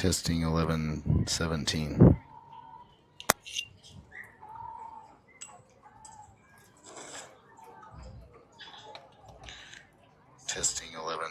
Testing 11-17. Testing 11-17.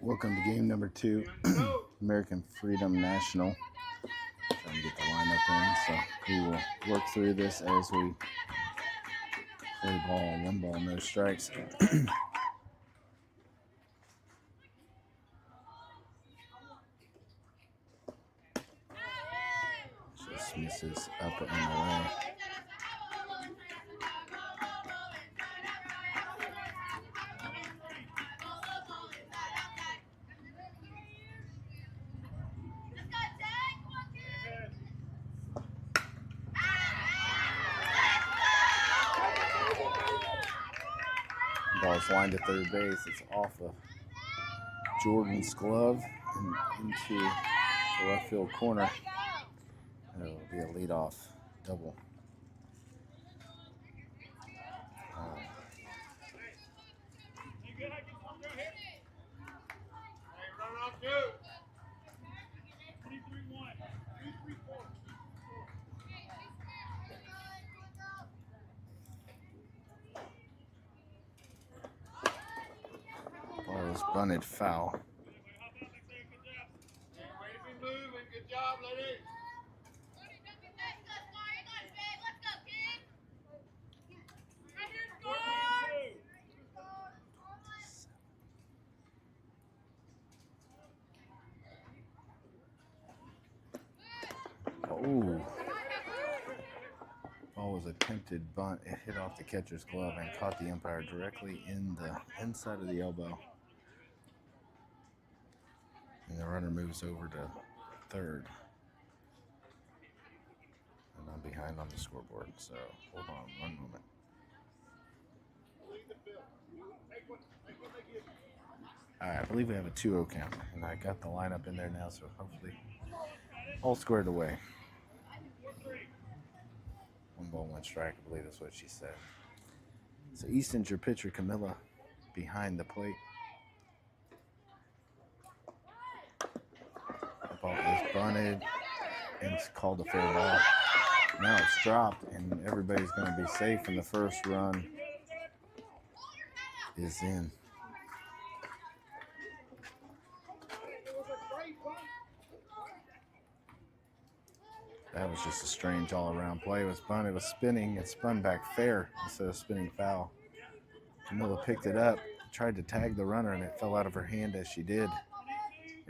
Welcome to game number 2, American Freedom National. Trying to get the lineup in, so we will work through this as we play ball, 1 ball, no strikes. Just misses up and away. Ball's lined to third base. It's off of Jordan's glove, into the left field corner. And it'll be a leadoff double. Ball is bunted foul. Good job, lady. Oh. Ball was attempted bunt. It hit off the catcher's glove and caught the umpire directly in the inside of the elbow. And the runner moves over to third. And I'm behind on the scoreboard, so hold on one moment. All right, I believe we have a 2-0 count, and I got the lineup in there now, so hopefully all squared away. 1 ball, 1 strike, I believe that's what she said. So Easton's your pitcher, Camilla, behind the plate. The ball is bunted, and it's called a fair ball. Now it's dropped, and everybody's going to be safe, and the first run is in. That was just a strange all-around play. It was bunted, it was spinning, it spun back fair instead of spinning foul. Camilla picked it up, tried to tag the runner, and it fell out of her hand as she did.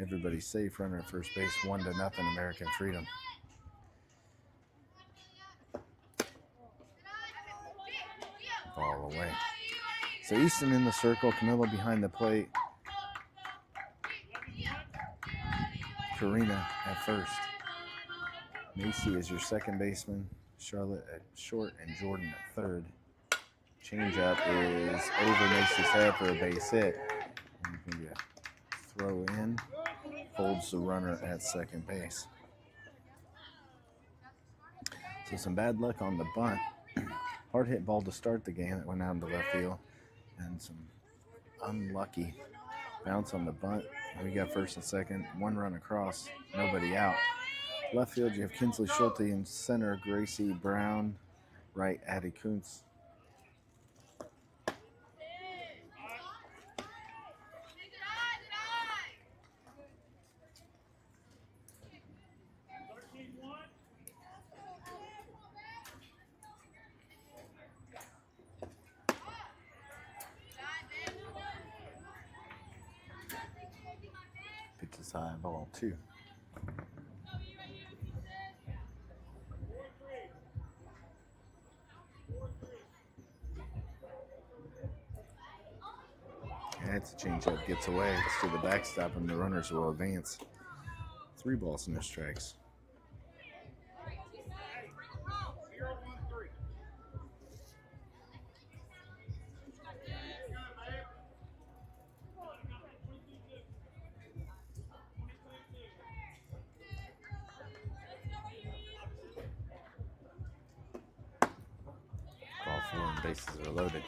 Everybody's safe, runner at first base, 1-0, American Freedom. Ball away. So Easton in the circle, Camilla behind the plate. Karina at first. Macy is your second baseman. Charlotte at short and Jordan at third. Changeup is over Macy's head for a base hit. And you can throw in, holds the runner at second base. So some bad luck on the bunt. Hard hit ball to start the game that went out into left field. And some unlucky bounce on the bunt. We got first and second, 1 run across, nobody out. Left field, you have Kinsley Schulte in center, Gracie Brown, right, Addie Kuntz. Pitches high, ball 2. That's a changeup, gets away. It's to the backstop, and the runners will advance. 3 balls, no strikes. Ball 4 and bases are loaded.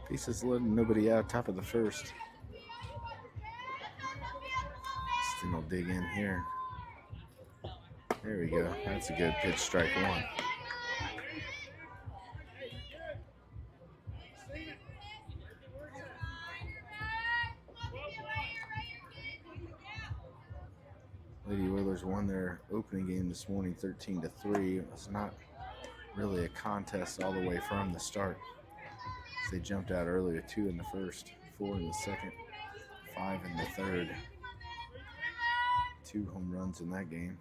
Bases loaded, nobody out, top of the first. Steen will dig in here. There we go. That's a good pitch, strike 1. Lady Oilers won their opening game this morning 13-3. It was not really a contest all the way from the start. They jumped out early, 2 in the first, 4 in the second, 5 in the third. 2 home runs in that game.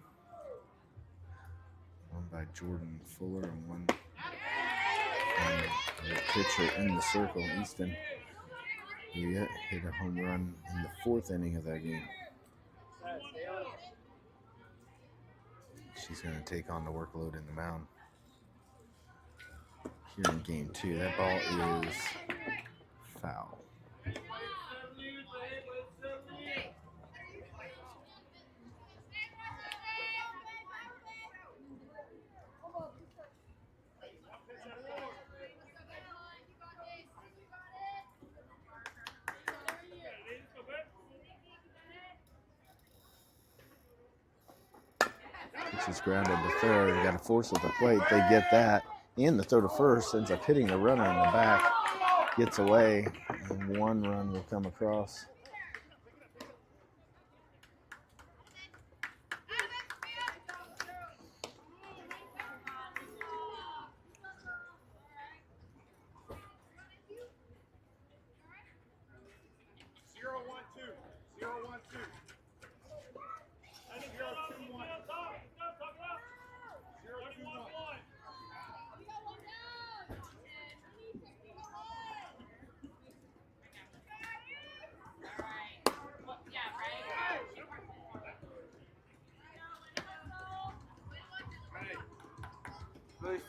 One by Jordan Fuller and one from the pitcher in the circle, Easton. He hit a home run in the 4th inning of that game. She's going to take on the workload in the mound here in game 2. That ball is foul. She's grounded to third. Got a force at the plate. They get that. And the throw to first ends up hitting the runner in the back. Gets away, and 1 run will come across.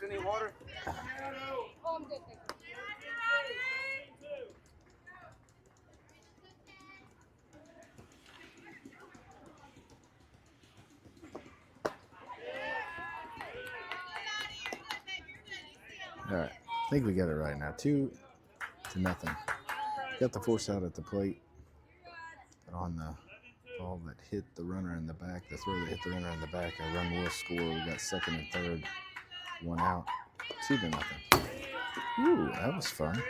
Any water? Oh, I'm good, thank you. All right, I think we got it right now. 2-0. Got the force out at the plate. On the ball that hit the runner in the back, the throw that hit the runner in the back, a run will score. We got 2nd and 3rd, 1 out, 2-0. Ooh, that was fun.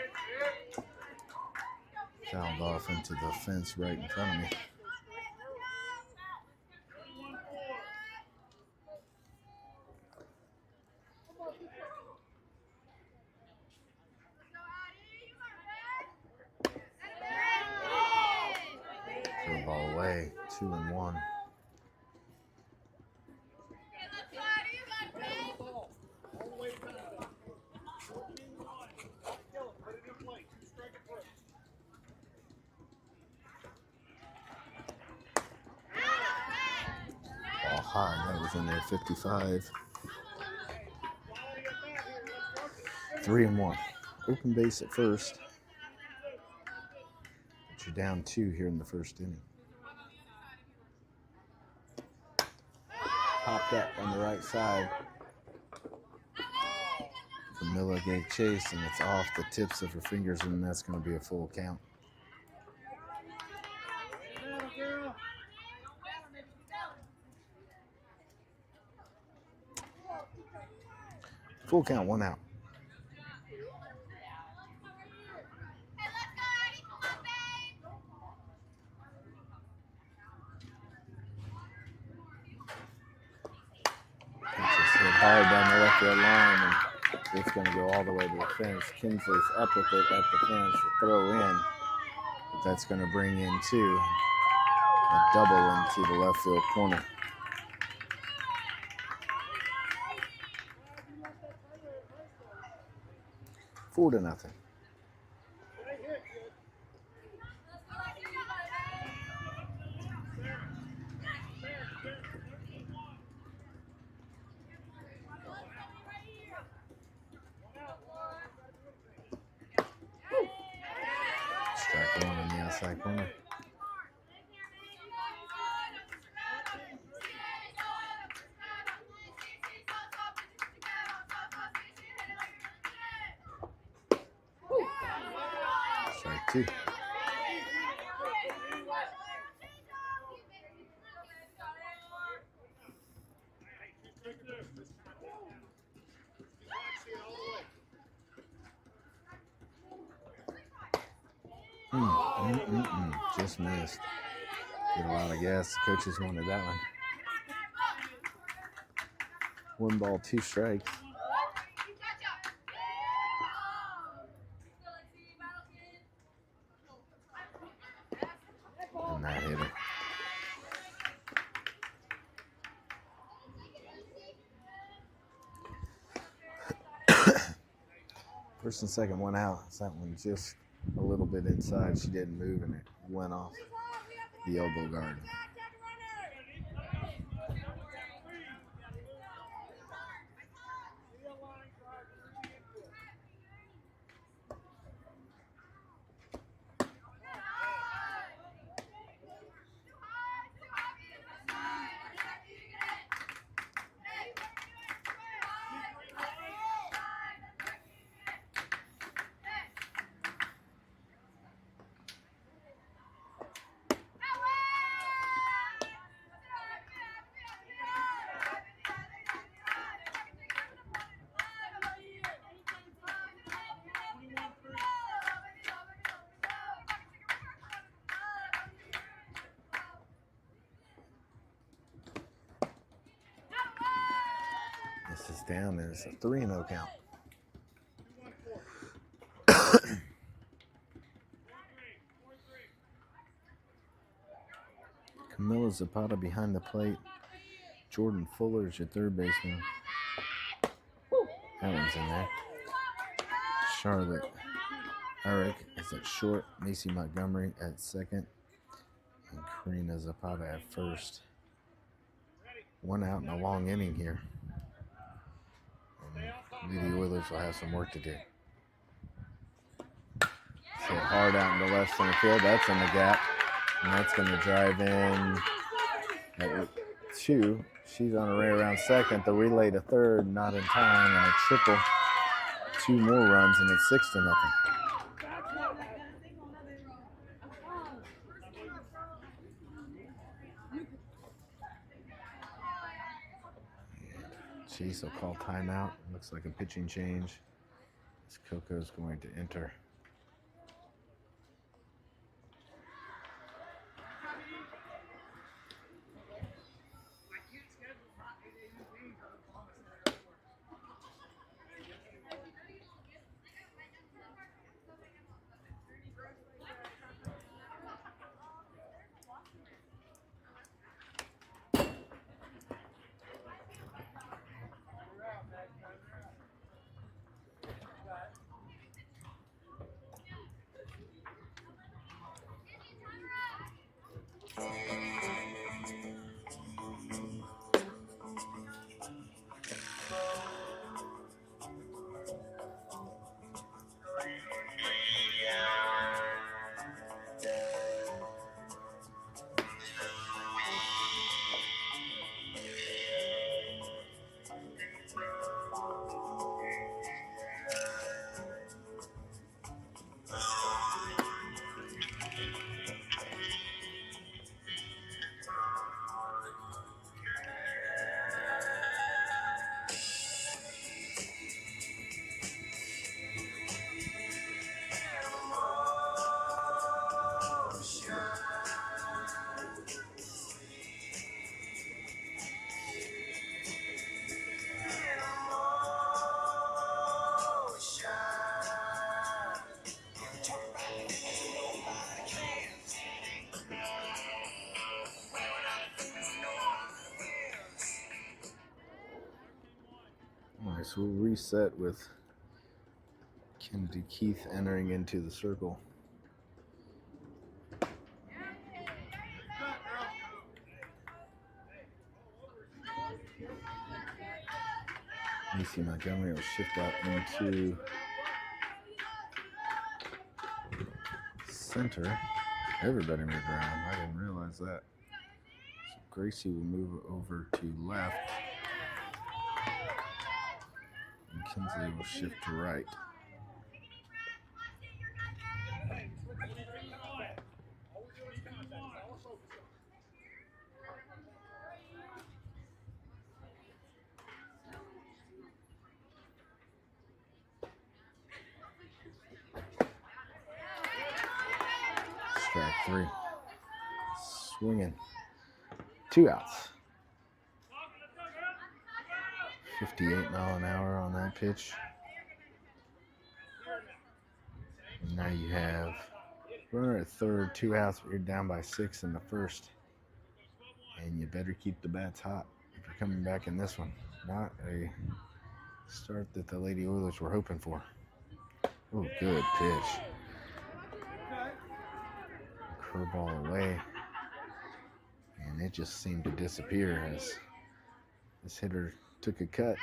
Fouled off into the fence right in front of me. Throw the ball away, 2-1. Ball high, that was in there, 55. 3-1. Open base at first. But you're down 2 here in the first inning. Popped up on the right side. Camilla gave chase, and it's off the tips of her fingers, and that's going to be a full count. Full count, 1 out. Hard down the left field line, and it's going to go all the way to the fence. Kinsley's up with it at the fence to throw in. But that's going to bring in 2. A double into the left field corner. Four to nothing. Strike 1 on the outside corner. Strike 2. Just missed. Get a lot of gas. The coaches wanted that one. 1 ball, 2 strikes. And that hit it. First and second, 1 out. That one just a little bit inside. She didn't move, and it went off the elbow guard. This is down, and it's a 3-0 count. Camilla Zapata behind the plate. Jordan Fuller is your third baseman. That one's in there. Charlotte Eric is at short. Macy Montgomery at second. And Karina Zapata at first. 1 out in a long inning here. And Lady Oilers will have some work to do. Hit hard out in the left center field. That's in the gap. And that's going to drive in at 2. She's on her way around second. The relay to third, not in time, and a triple. 2 more runs, and it's 6-0. Chase will call timeout. Looks like a pitching change. As Coco's going to enter. All right, so we'll reset with Kennedy Keith entering into the circle. Macy Montgomery will shift out into center. Everybody moved around. I didn't realize that. So Gracie will move over to left. And Kinsley will shift to right. Strike 3. Swinging. 2 outs. 58 mile an hour on that pitch. And now you have runner at third, 2 outs, but you're down by 6 in the first. And you better keep the bats hot if you're coming back in this one. Not a start that the Lady Oilers were hoping for. Oh, good pitch. Curveball away. And it just seemed to disappear as this hitter took a cut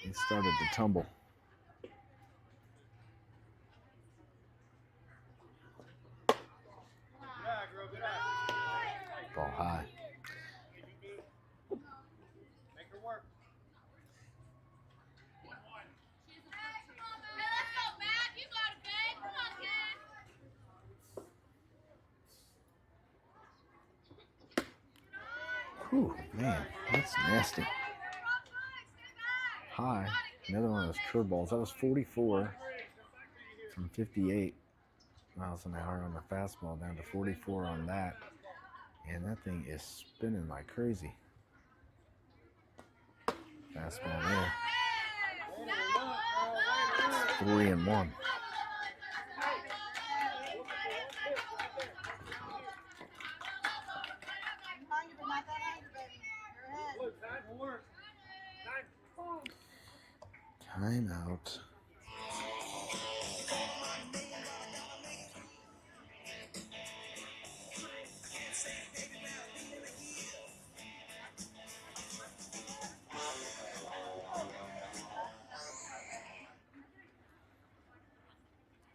and started to tumble. Ball high. Make her work. Whew, man, that's nasty. High. Another one of those curveballs. That was 44 from 58 miles an hour on the fastball down to 44 on that. And that thing is spinning like crazy. Fastball there. It's 3-1. Time out.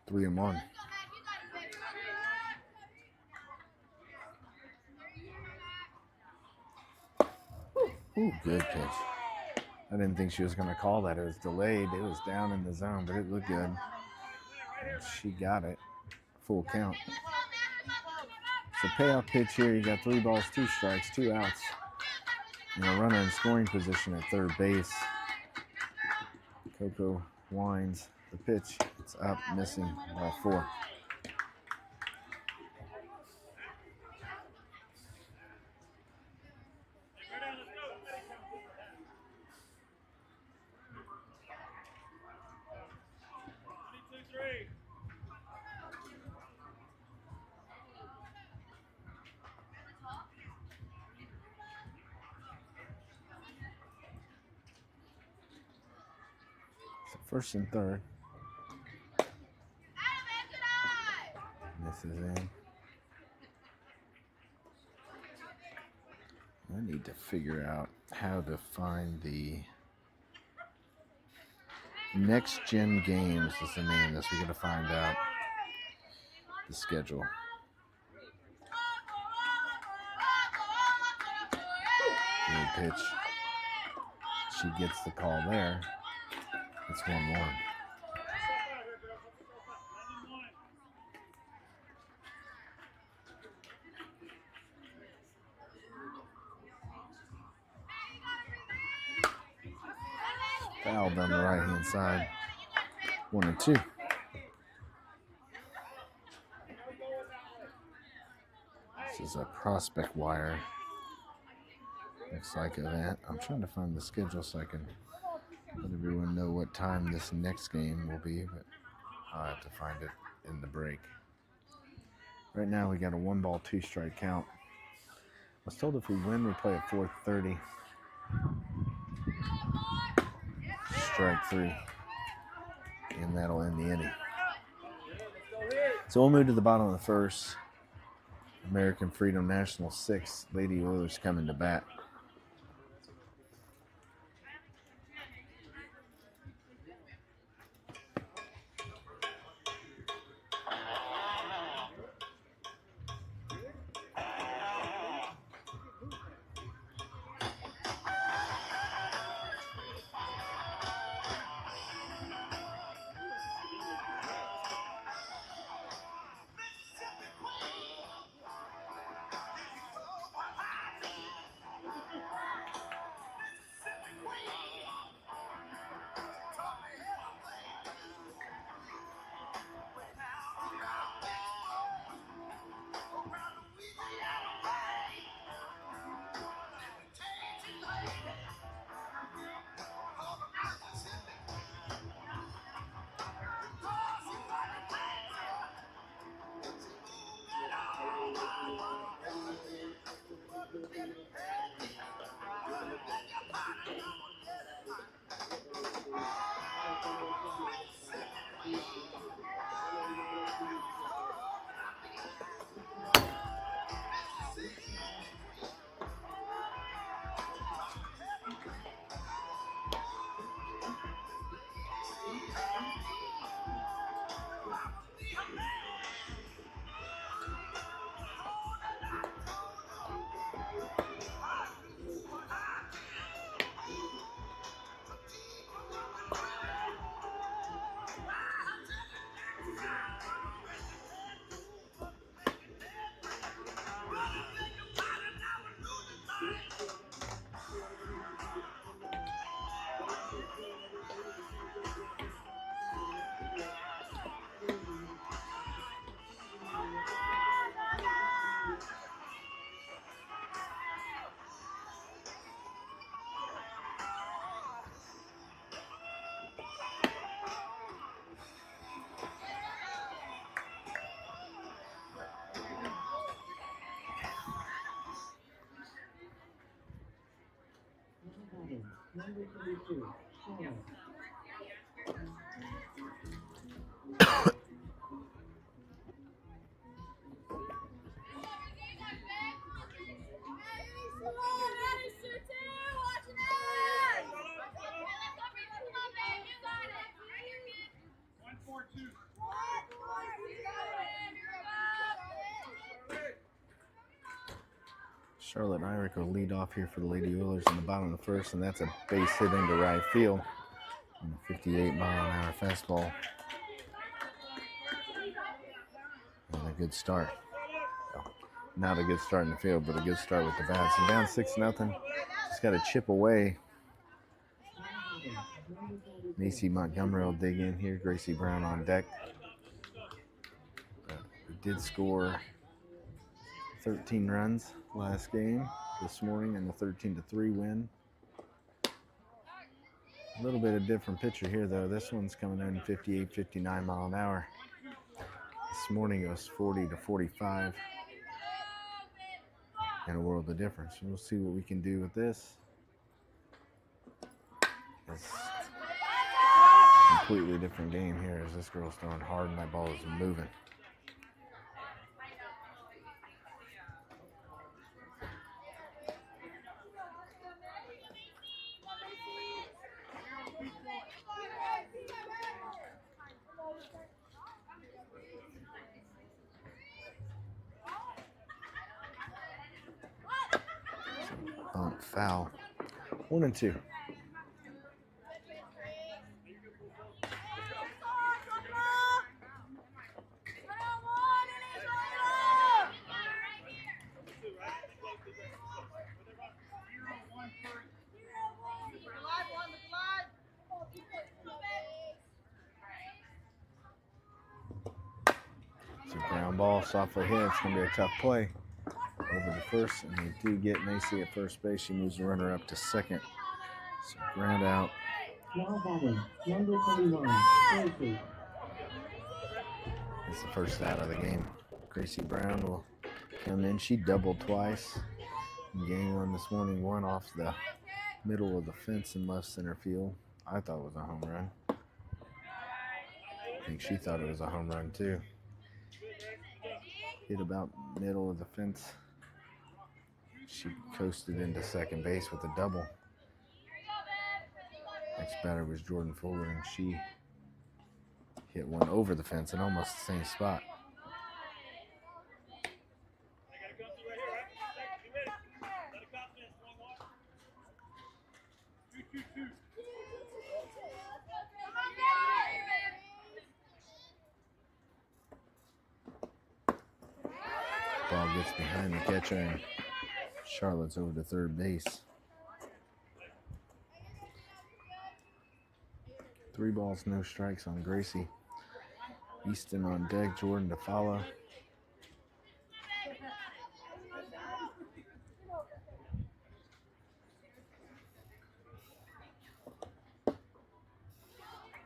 Three and one. Ooh, good pitch. I didn't think she was going to call that. It was delayed. It was down in the zone, but it looked good. And she got it. Full count. So payoff pitch here. You got 3 balls, 2 strikes, 2 outs. And a runner in scoring position at third base. Coco winds the pitch. It's up, missing by 4. So first and third. This is in. I need to figure out how to find the Next Gen Games is the name of this. We got to find out the schedule. Good pitch. She gets the call there. It's 1-1. Fouled on the right-hand side. 1-2. This is a prospect wire. Looks like event. I'm trying to find the schedule so I can let everyone know what time this next game will be, but I'll have to find it in the break. Right now we got a 1 ball, 2 strike count. I was told if we win, we play at 4:30. Strike 3. And that'll end the inning. So we'll move to the bottom of the first. American Freedom National 6. Lady Oilers coming to bat. Number 32, Charlotte. Charlotte Irick will lead off here for the Lady Oilers in the bottom of the first, and that's a base hit into right field. And a 58-mile-an-hour fastball. And a good start. Well, not a good start in the field, but a good start with the bats. And down 6-0. Just got to chip away. Macy Montgomery will dig in here. Gracie Brown on deck. We did score 13 runs last game this morning in the 13-3 win. A little bit of different picture here though. This one's coming in 58, 59 mile an hour. This morning it was 40 to 45. And a world of difference. We'll see what we can do with this. It's a completely different game here as this girl's throwing hard and that ball is moving. Foul. 1-2. It's a ground ball, softly hit. It's going to be a tough play. Over the first, and they do get Macy at first base. She moves the runner up to second. So ground out. Now batting, number 31, Gracie. It's the first out of the game. Gracie Brown will come in. She doubled twice in game one this morning. One off the middle of the fence in left center field. I thought it was a home run. I think she thought it was a home run too. Hit about middle of the fence. She coasted into second base with a double. Next batter was Jordan Fuller, and she hit one over the fence in almost the same spot. Ball gets behind the catcher, and Charlotte's over to third base. 3 balls, no strikes on Gracie. Easton on deck, Jordan to follow.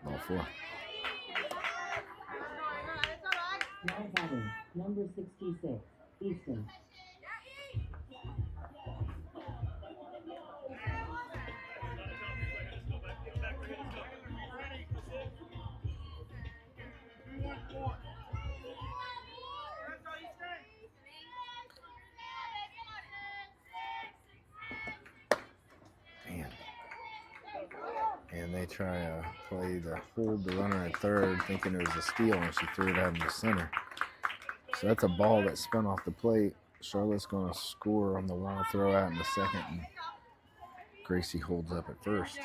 Ball 4. Now batting, number 66, Easton. Man. And they try to play the hold the runner at third, thinking it was a steal, and she threw it out in the center. So that's a ball that spun off the plate. Charlotte's going to score on the wild throw out in the second, and Gracie holds up at first.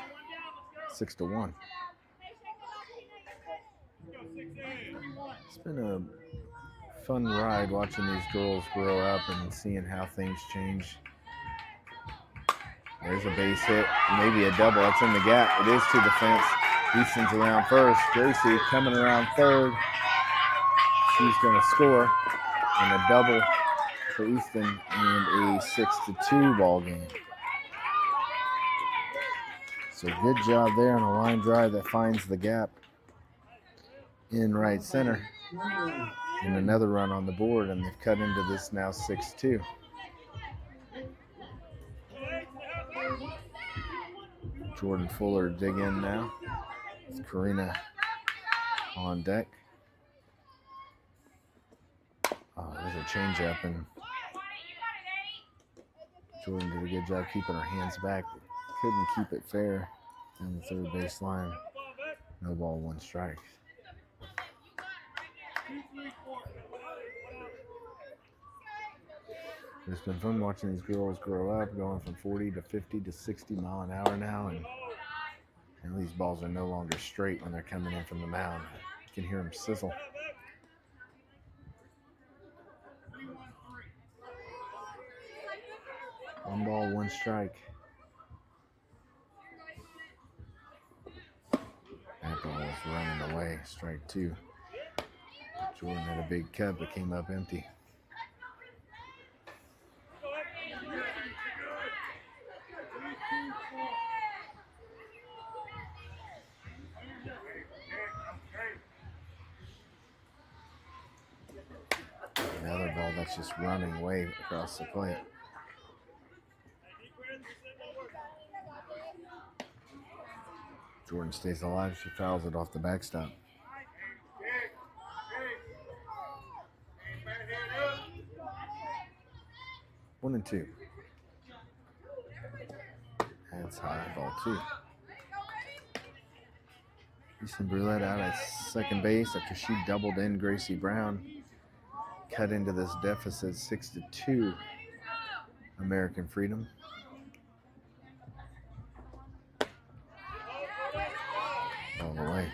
6-1. It's been a fun ride watching these girls grow up and seeing how things change. There's a base hit, maybe a double. It's in the gap. It is to the fence. Easton's around first. Gracie coming around third. She's going to score, and a double for Easton, and a 6-2 ball game. So good job there on a line drive that finds the gap in right center. And another run on the board, and they've cut into this now 6-2. Jordan Fuller dig in now with Karina on deck. Oh, there's a changeup, and Jordan did a good job keeping her hands back. Couldn't keep it fair on the third base line. No ball, 1 strike. It's been fun watching these girls grow up, going from 40 to 50 to 60 mile an hour now, and these balls are no longer straight when they're coming in from the mound. You can hear them sizzle. One ball, 1 strike. That ball is running away, strike 2. Jordan had a big cut but came up empty. Another ball that's just running away across the plate. Jordan stays alive. She fouls it off the backstop. One and 2. That's high, ball 2. Easton Brulette out at second base after she doubled in Gracie Brown. Cut into this deficit 6-2 American Freedom. All the way.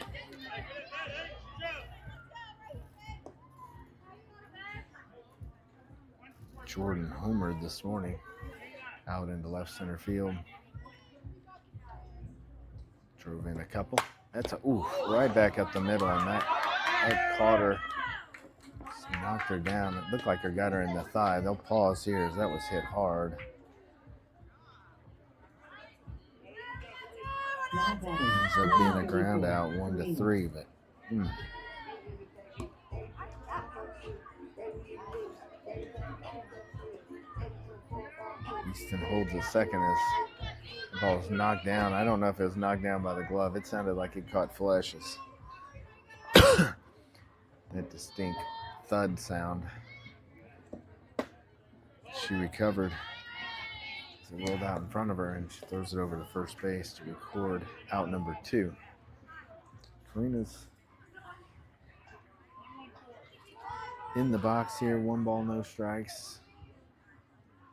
Jordan homered this morning out into left center field. Drove in a couple. That's a right back up the middle, and that caught her. Knocked her down. It looked like her got her in the thigh. They'll pause here as that was hit hard. Ends up being a ground out, 1-3, but Easton holds a second as the ball was knocked down. I don't know if it was knocked down by the glove. It sounded like it caught flesh. That distinct thud sound. She recovered as it rolled out in front of her, and she throws it over to first base to record out number 2. Karina's in the box here. 1 ball, no strikes.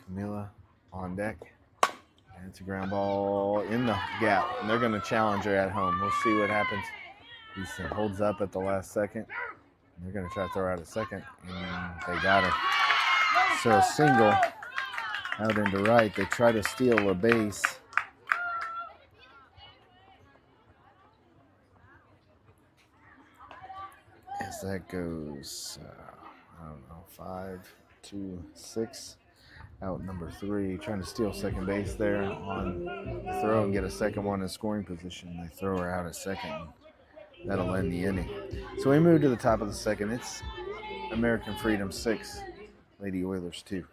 Camila on deck. And it's a ground ball in the gap, and they're going to challenge her at home. We'll see what happens. Easton holds up at the last second. They're going to try to throw out a second, and they got her. So a single out into right. They try to steal a base. As that goes, 5-2-6. Out number 3, trying to steal second base there on the throw and get a second one in scoring position. They throw her out at second. That'll end the inning. So we move to the top of the second. It's American Freedom 6, Lady Oilers too.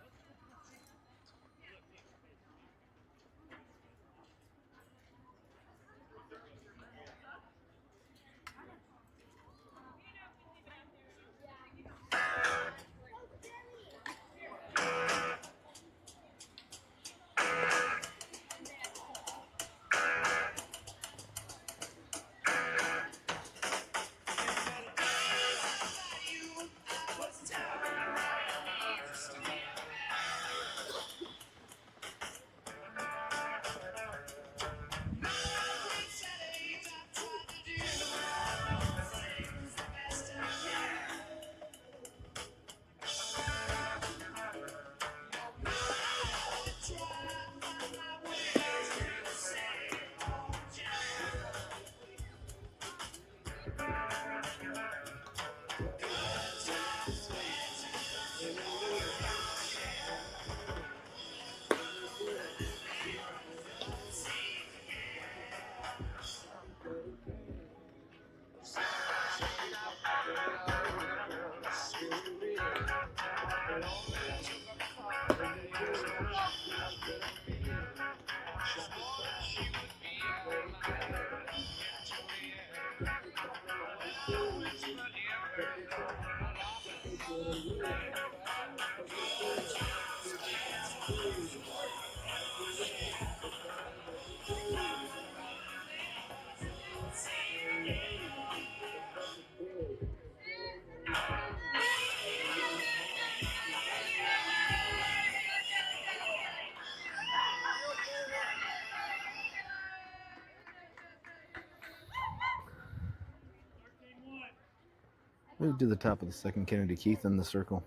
Move to the top of the second. Kennedy Keith in the circle.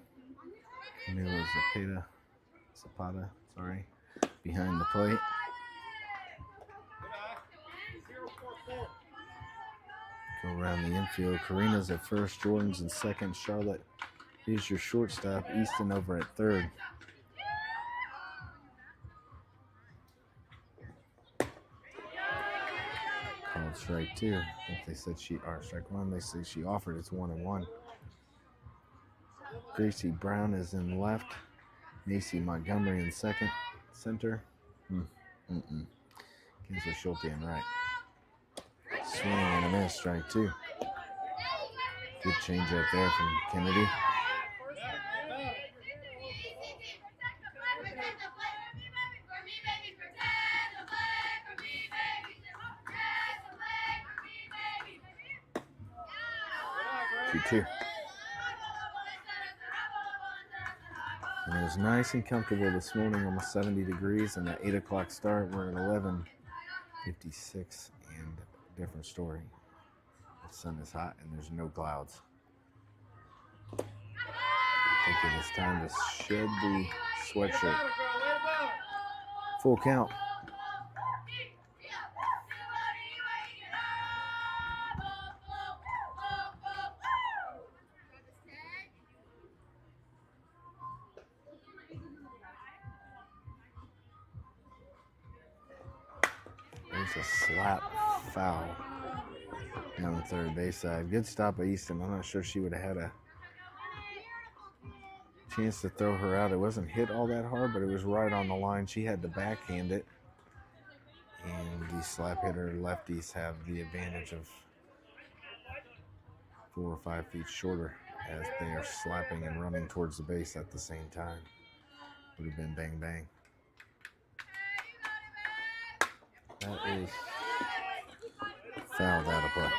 Camila Zapata, sorry, behind the plate. Go around the infield. Karina's at first, Jordan's in second. Charlotte is your shortstop. Easton over at third. Called strike two. I think they said strike one. They say she offered. It's 1-1. Gracie Brown is in left. Macy Montgomery in second. Center. Kinsley Schulte in right. Swing and a miss. Strike two. Good change up there from Kennedy. Two. And it was nice and comfortable this morning, almost 70 degrees, and at 8 o'clock start, we're at 11:56, and different story. The sun is hot and there's no clouds. I think it is time to shed the sweatshirt. Full count. There's a slap foul down the third base side. Good stop by Easton. I'm not sure she would have had a chance to throw her out. It wasn't hit all that hard, but it was right on the line. She had to backhand it. And these slap hitter lefties have the advantage of 4 or 5 feet shorter as they are slapping and running towards the base at the same time. Would have been bang bang. That is fouled out of play.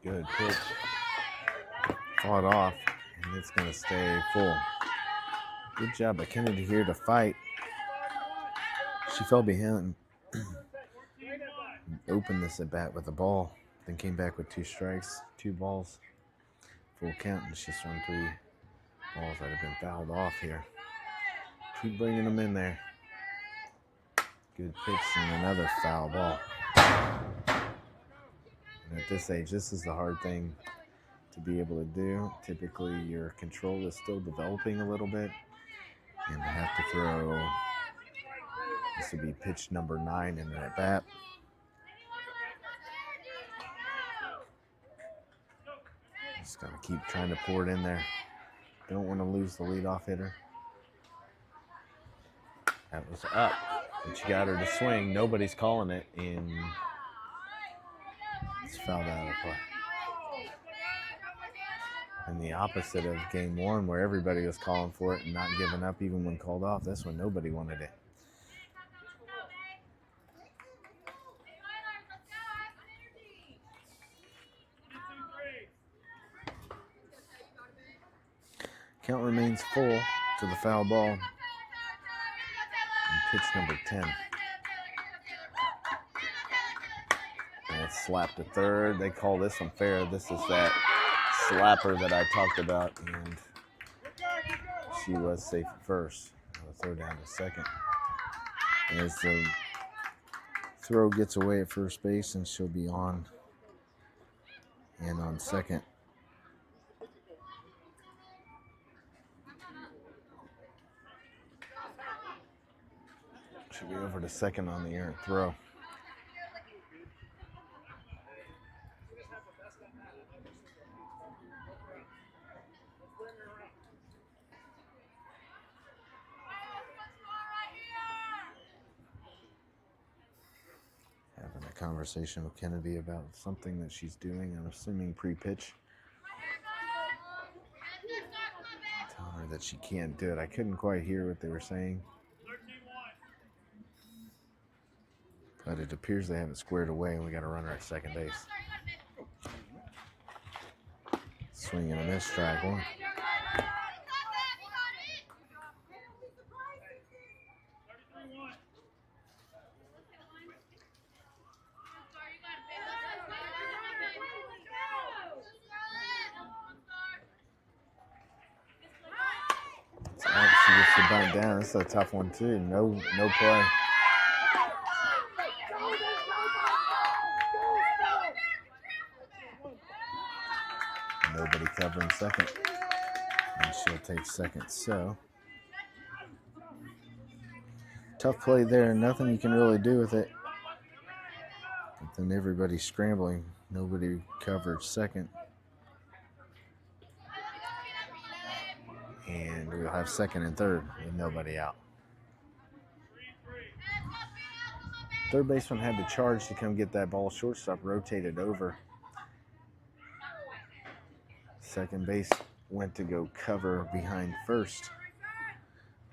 Good pitch. Fought off, and it's going to stay full. Good job by Kennedy here to fight. She fell behind. Opened this at bat with a ball, then came back with 2 strikes, 2 balls. Full count, and she's thrown 3 balls that have been fouled off here. Keep bringing them in there. Good pitch and another foul ball. And at this age, this is the hard thing to be able to do. Typically, your control is still developing a little bit, and to have to throw, this would be pitch number 9 in that bat. Just gotta keep trying to pour it in there. Don't want to lose the leadoff hitter. That was up, but you got her to swing. Nobody's calling it, and it's fouled out of play. And the opposite of game 1, where everybody was calling for it and not giving up even when called off. This one, nobody wanted it. Count remains full to the foul ball. And pitch number 10. And it's slapped to third. They call this one fair. This is that slapper that I talked about, and she was safe at first. I'll throw down to second. As the throw gets away at first base, and she'll be on and on second. Should be over to second on the errant throw. Having a conversation with Kennedy about something that she's doing, I'm assuming pre-pitch. Telling her that she can't do it. I couldn't quite hear what they were saying, but it appears they have it squared away, and we got a runner at second base. Swing and a miss, strike 1. She gets the bunt down. This is a tough one too. No play. Nobody covering second, and she'll take second. So tough play there. Nothing you can really do with it. But then everybody's scrambling. Nobody covered second. And we'll have second and third with nobody out. Third baseman had to charge to come get that ball. Shortstop rotated over. Second base went to go cover behind first,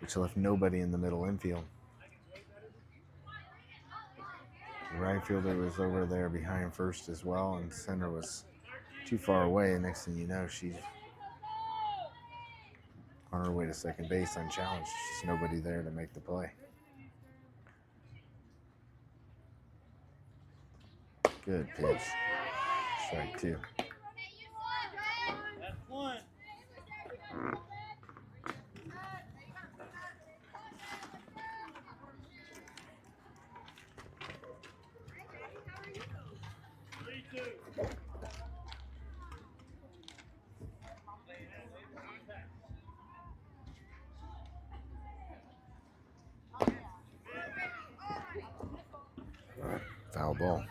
which left nobody in the middle infield. The right fielder was over there behind first as well, and center was too far away. Next thing you know, she's on her way to second base unchallenged. Just nobody there to make the play. Good pitch. Strike 2. That's 1. Foul ball.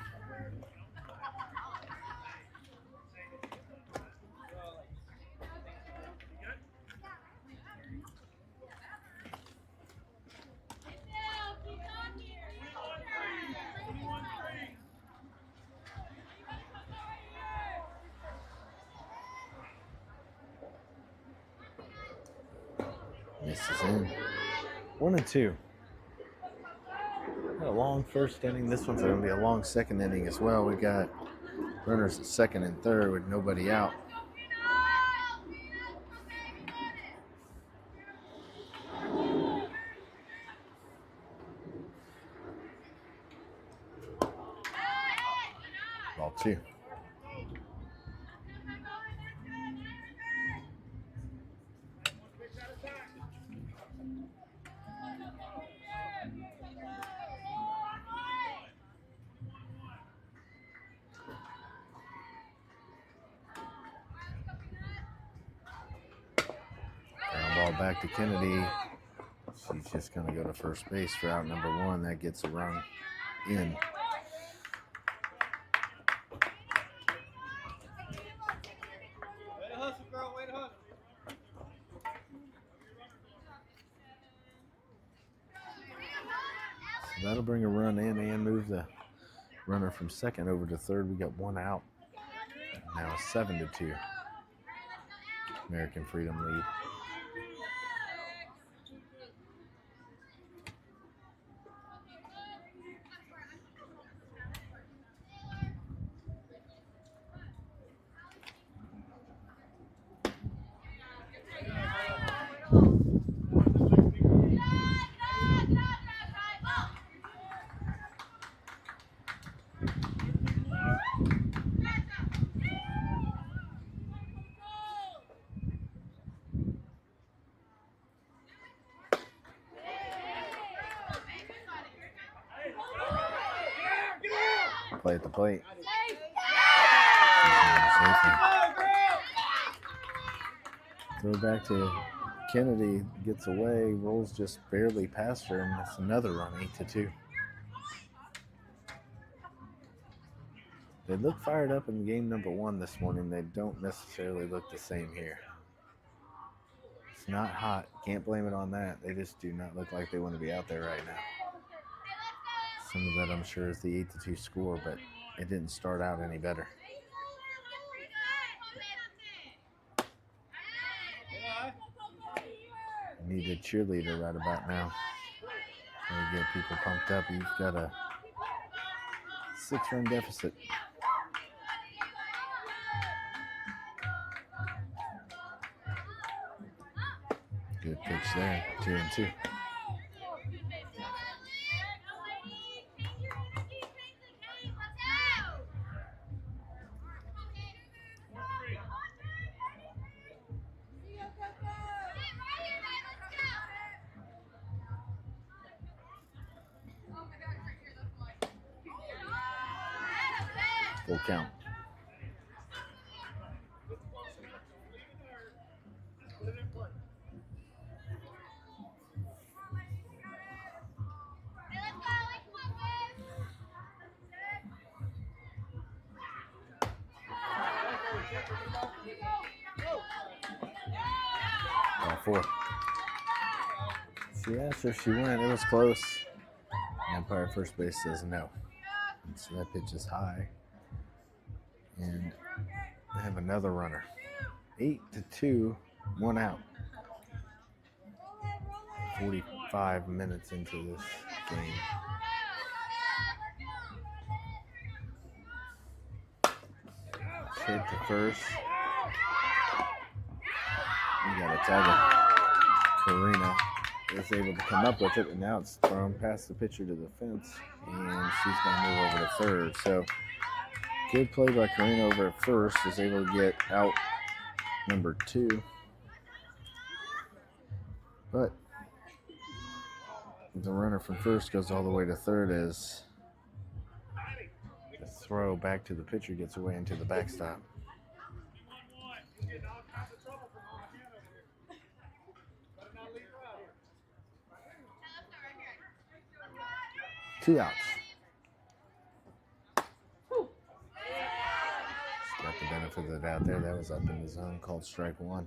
Misses in. 1 and 2. Had a long first inning. This one's going to be a long second inning as well. We got runners at second and third with nobody out. Ball 2. back to Kennedy. She's just going to go to first base for out number 1. That gets a run in. Way to hustle, girl. Way to hustle. So that'll bring a run in and move the runner from second over to third. We got 1 out. Now 7-2. American Freedom lead. Play at the plate. Throw back to Kennedy, gets away, rolls just barely past her, and that's another run, 8-2. They look fired up in game number 1 this morning. They don't necessarily look the same here. It's not hot. Can't blame it on that. They just do not look like they want to be out there right now. Some of that, I'm sure, is the 8-2 score, but it didn't start out any better. Need a cheerleader right about now. Trying to get people pumped up. You've got a 6-run deficit. Good pitch there, 2-2. Full count. Ball 4. She asked her if she went. It was close. Umpire first base says no. And so that pitch is high. And they have another runner. 8-2, 1 out. 45 minutes into this game. Hit to first. We got a tag. Karina is able to come up with it, and now it's thrown past the pitcher to the fence, and she's going to move over to third. So good play by Karina over at first, is able to get out number 2. But the runner from first goes all the way to third as the throw back to the pitcher gets away into the backstop. Two outs. Got the benefit of the doubt there. That was up in the zone, called strike 1.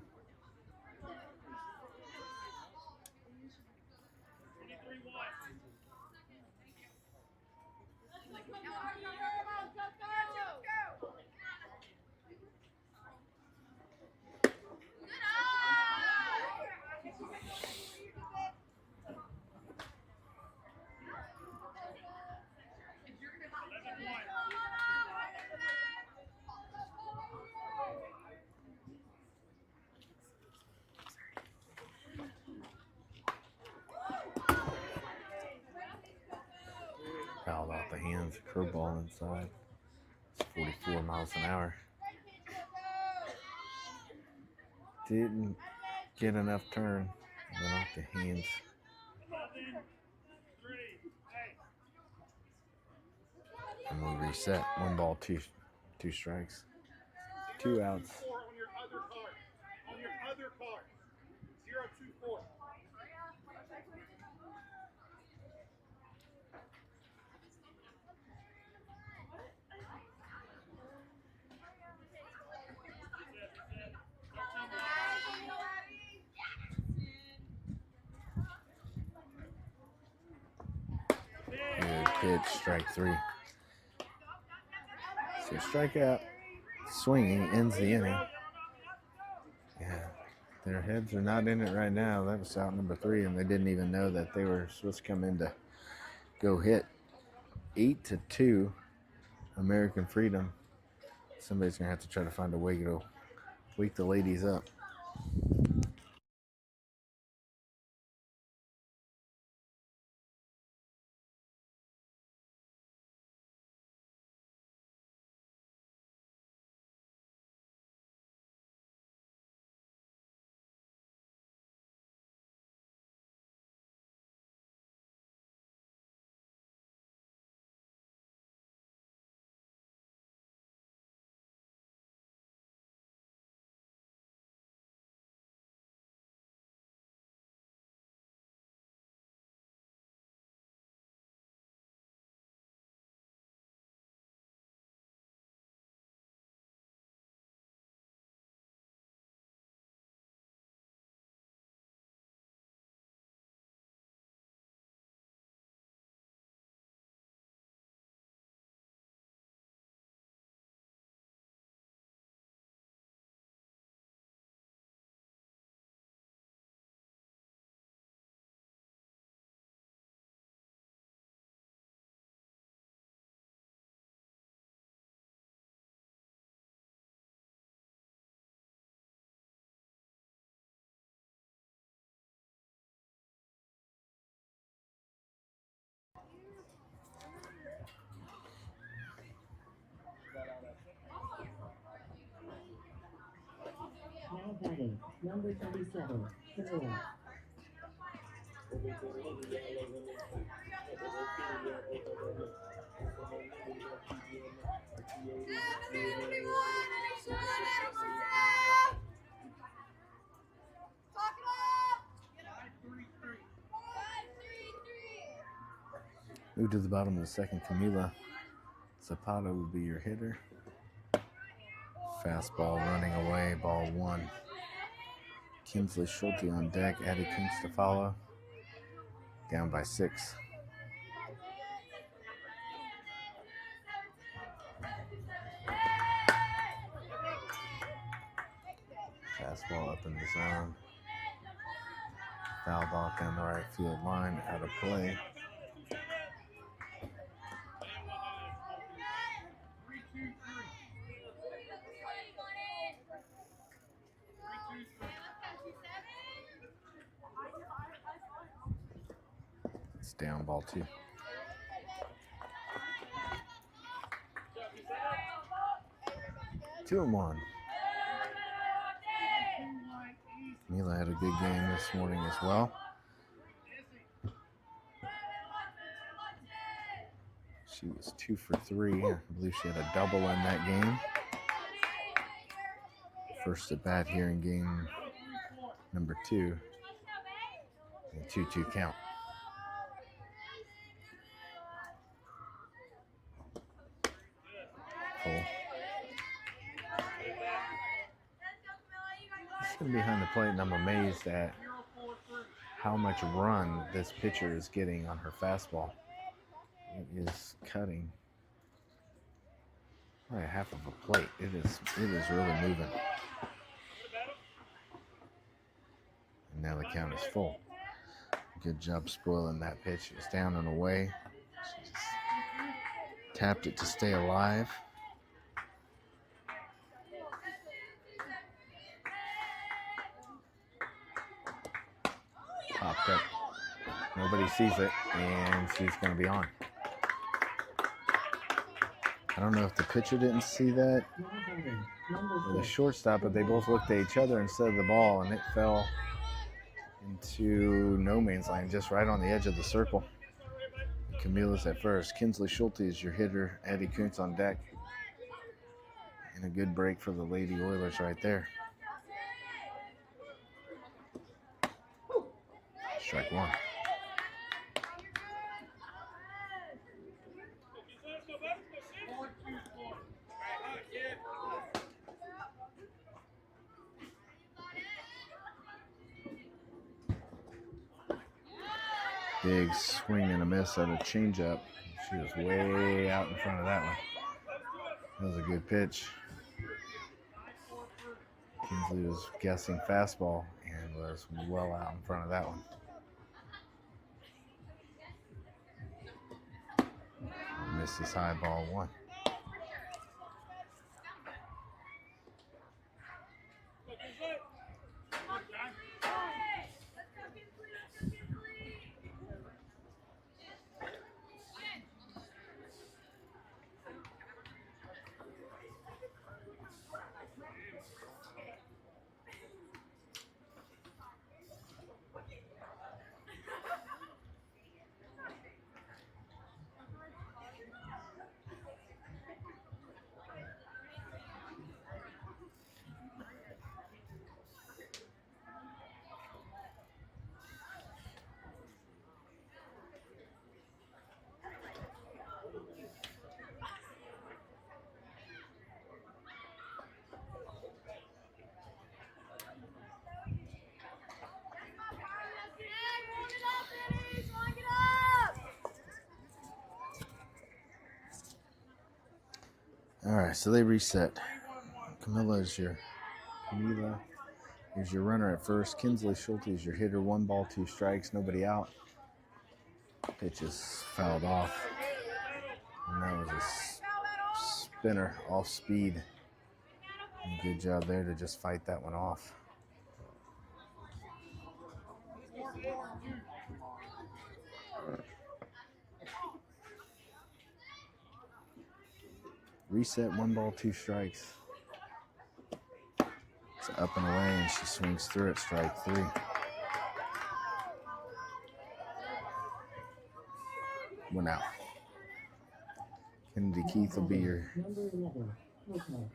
Fouled off the hands, curveball inside. It's 44 miles an hour. Didn't get enough turn. Went off the hands. And we reset. 1 ball, 2 strikes. 2 outs. On your other card. 024. Good pitch, strike 3. So strikeout swinging ends the inning. Yeah, their heads are not in it right now. That was out number 3, and they didn't even know that they were supposed to come in to go hit. 8-2, American Freedom. Somebody's gonna have to try to find a way to wake the ladies up. Now batting, number 37, Carolina. Move to the bottom of the second. Camila Zapata will be your hitter. Fastball running away, ball 1. Kinsley Schulte on deck, Addie Kunst to follow. Down by 6. Fastball up in the zone. Fouled off down the right field line, out of play. It's down, ball 2. Two and 1. Mila had a good game this morning as well. She was 2 for 3. I believe she had a double in that game. First at bat here in game number 2. A 2-2 count. Full. Sitting behind the plate, and I'm amazed at how much run this pitcher is getting on her fastball. It is cutting probably half of a plate. It is really moving. And now the count is full. Good job spoiling that pitch. It's down and away. She just tapped it to stay alive. Popped up. Nobody sees it, and she's going to be on. I don't know if the pitcher didn't see that or the shortstop, but they both looked at each other instead of the ball, and it fell into no man's land, just right on the edge of the circle. Camila's at first. Kinsley Schulte is your hitter. Addie Kuntz on deck. And a good break for the Lady Oilers right there. Strike one. Big swing and a miss at a changeup. She was way out in front of that one. That was a good pitch. Kinsley was guessing fastball and was well out in front of that one. Missed his high ball one. All right, so they reset. Camilla is your runner at first. Kinsley Schulte is your hitter. 1 ball, 2 strikes, nobody out. Pitch is fouled off. And that was a spinner off speed. And good job there to just fight that one off. Reset, 1 ball, 2 strikes. It's up and away, and she swings through it, strike 3. One out. Kennedy Keith will be your Number 11. No call.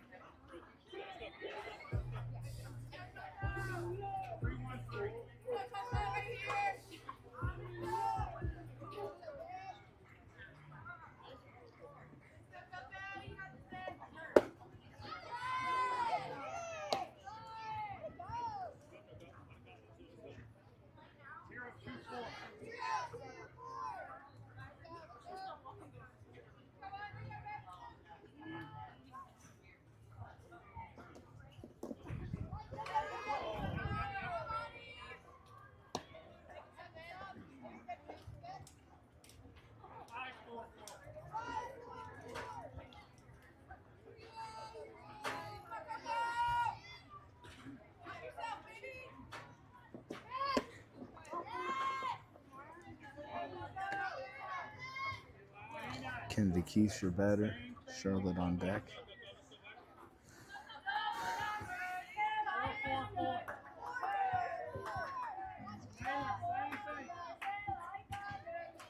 Kennedy Keith, your batter. Charlotte on deck.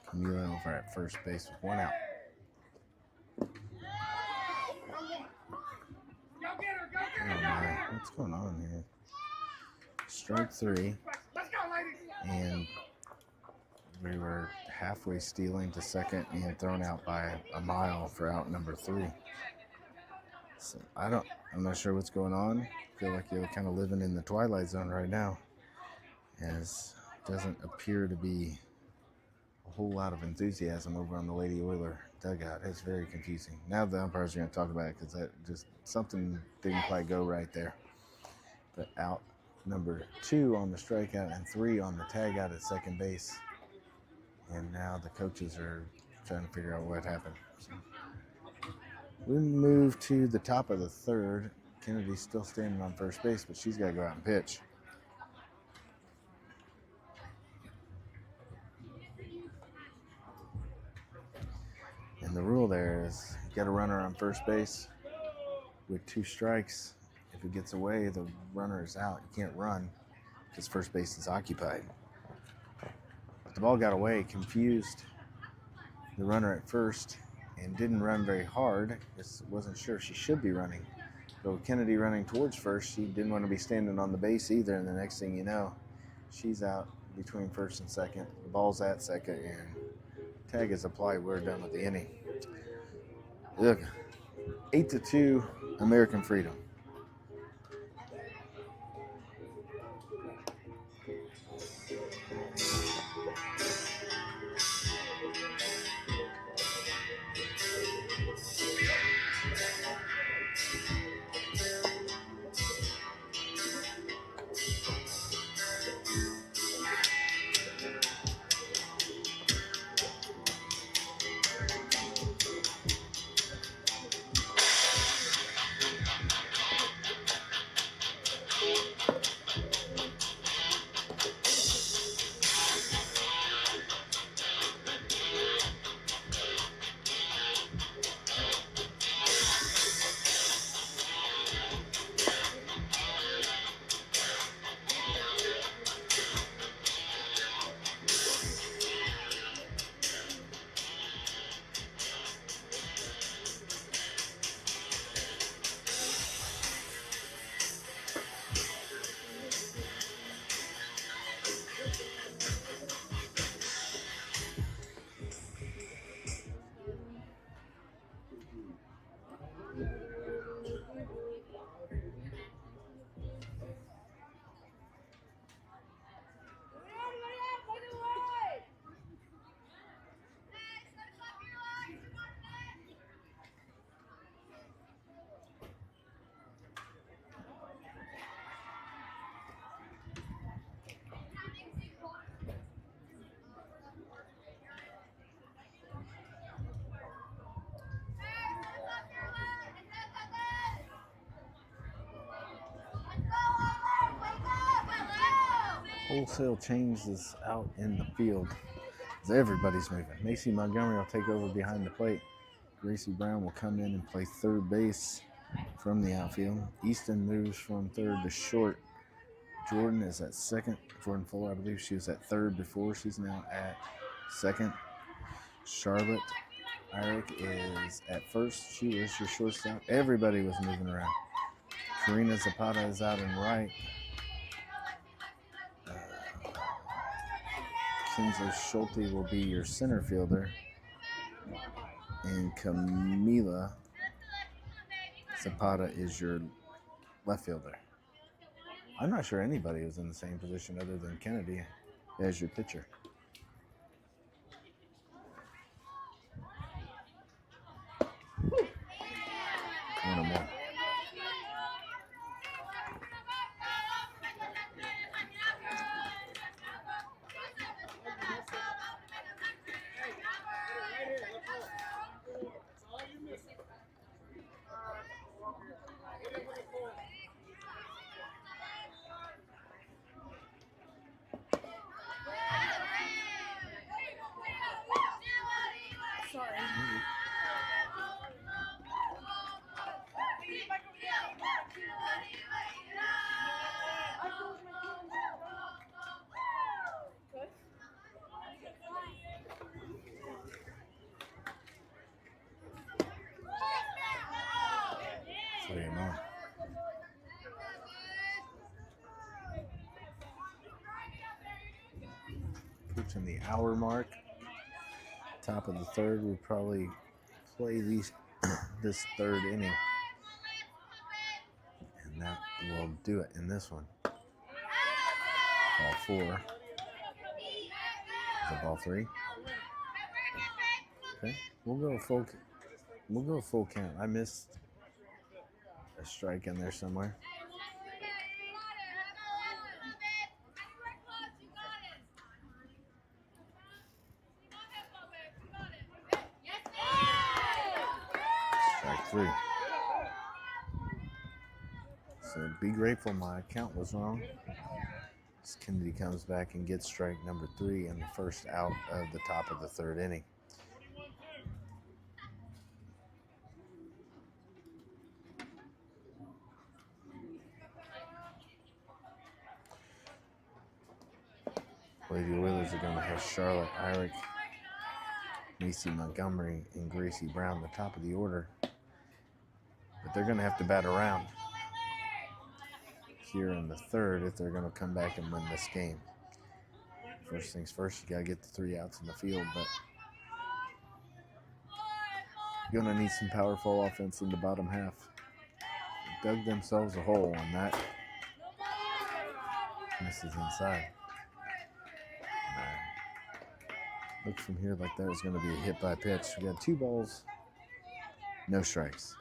Camila over at first base with 1 out. Oh my, what's going on here? Strike 3. And we were halfway stealing to second and thrown out by a mile for out number 3. So I'm not sure what's going on. I feel like you're kind of living in the twilight zone right now, as doesn't appear to be a whole lot of enthusiasm over on the Lady Oiler dugout. It's very confusing. Now the umpires are going to talk about it because that just something didn't quite go right there. But out number 2 on the strikeout and 3 on the tag out at second base. And now the coaches are trying to figure out what happened. So we move to the top of the 3rd. Kennedy's still standing on first base, but she's got to go out and pitch. And the rule there is you got a runner on first base with 2 strikes. If it gets away, the runner is out. You can't run because first base is occupied. The ball got away, confused the runner at first, and didn't run very hard. Just wasn't sure she should be running. But with Kennedy running towards first, she didn't want to be standing on the base either, and the next thing you know, she's out between first and second. The ball's at second, and tag is applied. We're done with the inning. Look, 8-2, American Freedom. Wholesale changes out in the field as everybody's moving. Macy Montgomery will take over behind the plate. Gracie Brown will come in and play third base from the outfield. Easton moves from third to short. Jordan is at second. Jordan Fuller, I believe she was at third before. She's now at second. Charlotte Irick is at first. She was your shortstop. Everybody was moving around. Karina Zapata is out and right. Kinsley Schulte will be your center fielder. And Camila Zapata is your left fielder. I'm not sure anybody was in the same position other than Kennedy as your pitcher. One or more. Approaching the hour mark. Top of the third, we'll probably play this third inning. And that will do it in this one. Ball 4. Is it ball 3? Okay. We'll go full count. I missed a strike in there somewhere. Strike 3. So be grateful my count was wrong. As Kennedy comes back and gets strike number 3 and the first out of the top of the third inning. Lady Oilers are going to have Charlotte Irick, Macy Montgomery, and Gracie Brown, the top of the order. But they're going to have to bat around here in the third if they're going to come back and win this game. First things first, you got to get the 3 outs in the field, but you're going to need some powerful offense in the bottom half. Dug themselves a hole on that. Misses inside. Looks from here like that was going to be a hit by pitch. We got 2 balls, no strikes.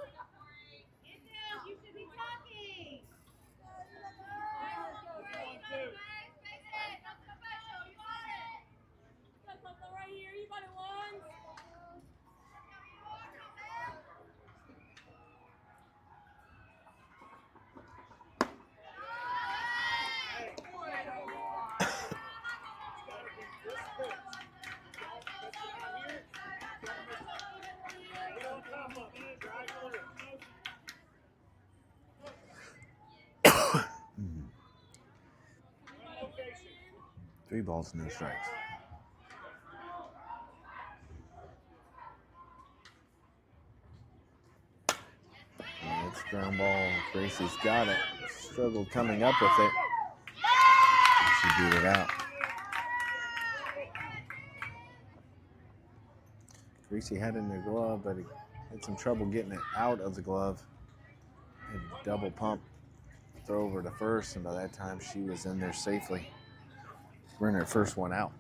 Three balls, no strikes. And it's ground ball. Gracie's got it. Struggled coming up with it. She beat it out. Gracie had it in the glove, but he had some trouble getting it out of the glove. Had a double pump, throw over to first, and by that time she was in there safely. Runner at first, one out.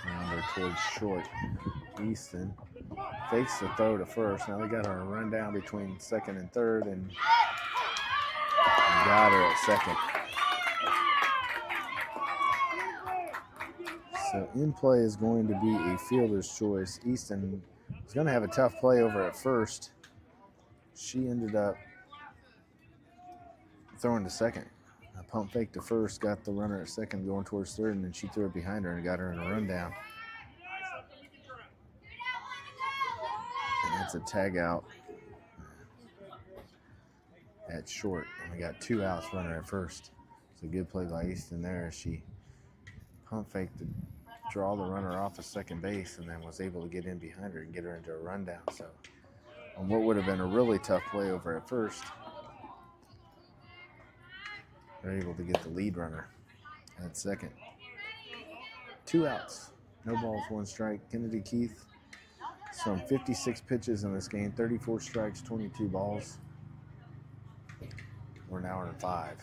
Grounder towards short. Easton fakes the throw to first. Now we got her a run down between second and third, and got her at second. So in play is going to be a fielder's choice. Easton was going to have a tough play over at first. She ended up throwing to second. A pump fake to first, got the runner at second going towards third, and then she threw it behind her and got her in a rundown. And that's a tag out at short. And we got 2 outs, runner at first. It's a good play by Easton there. She pump faked to draw the runner off of second base and then was able to get in behind her and get her into a rundown. So on what would have been a really tough play over at first, they're able to get the lead runner at second. 2 outs, no balls, 1 strike. Kennedy Keith, some 56 pitches in this game, 34 strikes, 22 balls. We're an hour and 5.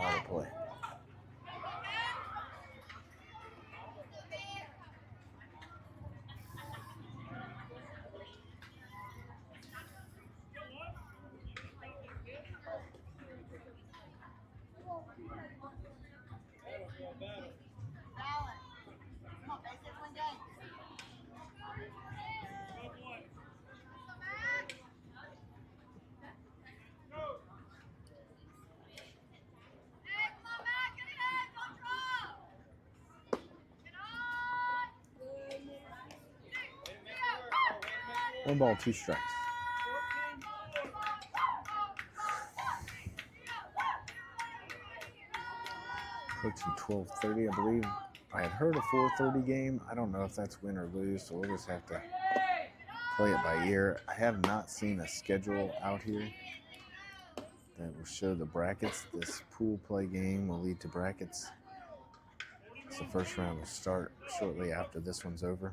Out of play. One ball, 2 strikes. Approaching 12:30, I believe. I had heard a 4:30 game. I don't know if that's win or lose, so we'll just have to play it by ear. I have not seen a schedule out here that will show the brackets. This pool play game will lead to brackets. So the first round will start shortly after this one's over.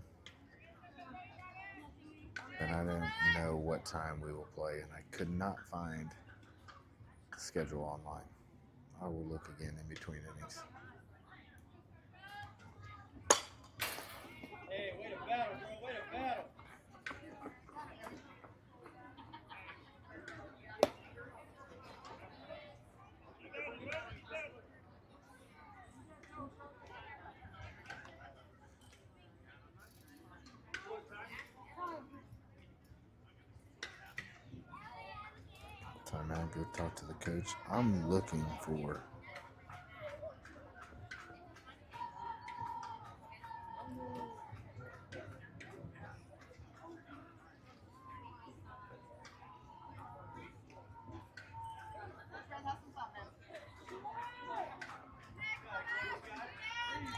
And I don't know what time we will play, and I could not find the schedule online. I will look again in between innings. Hey, way to battle, bro. Way to battle. go talk to the coach. I'm looking for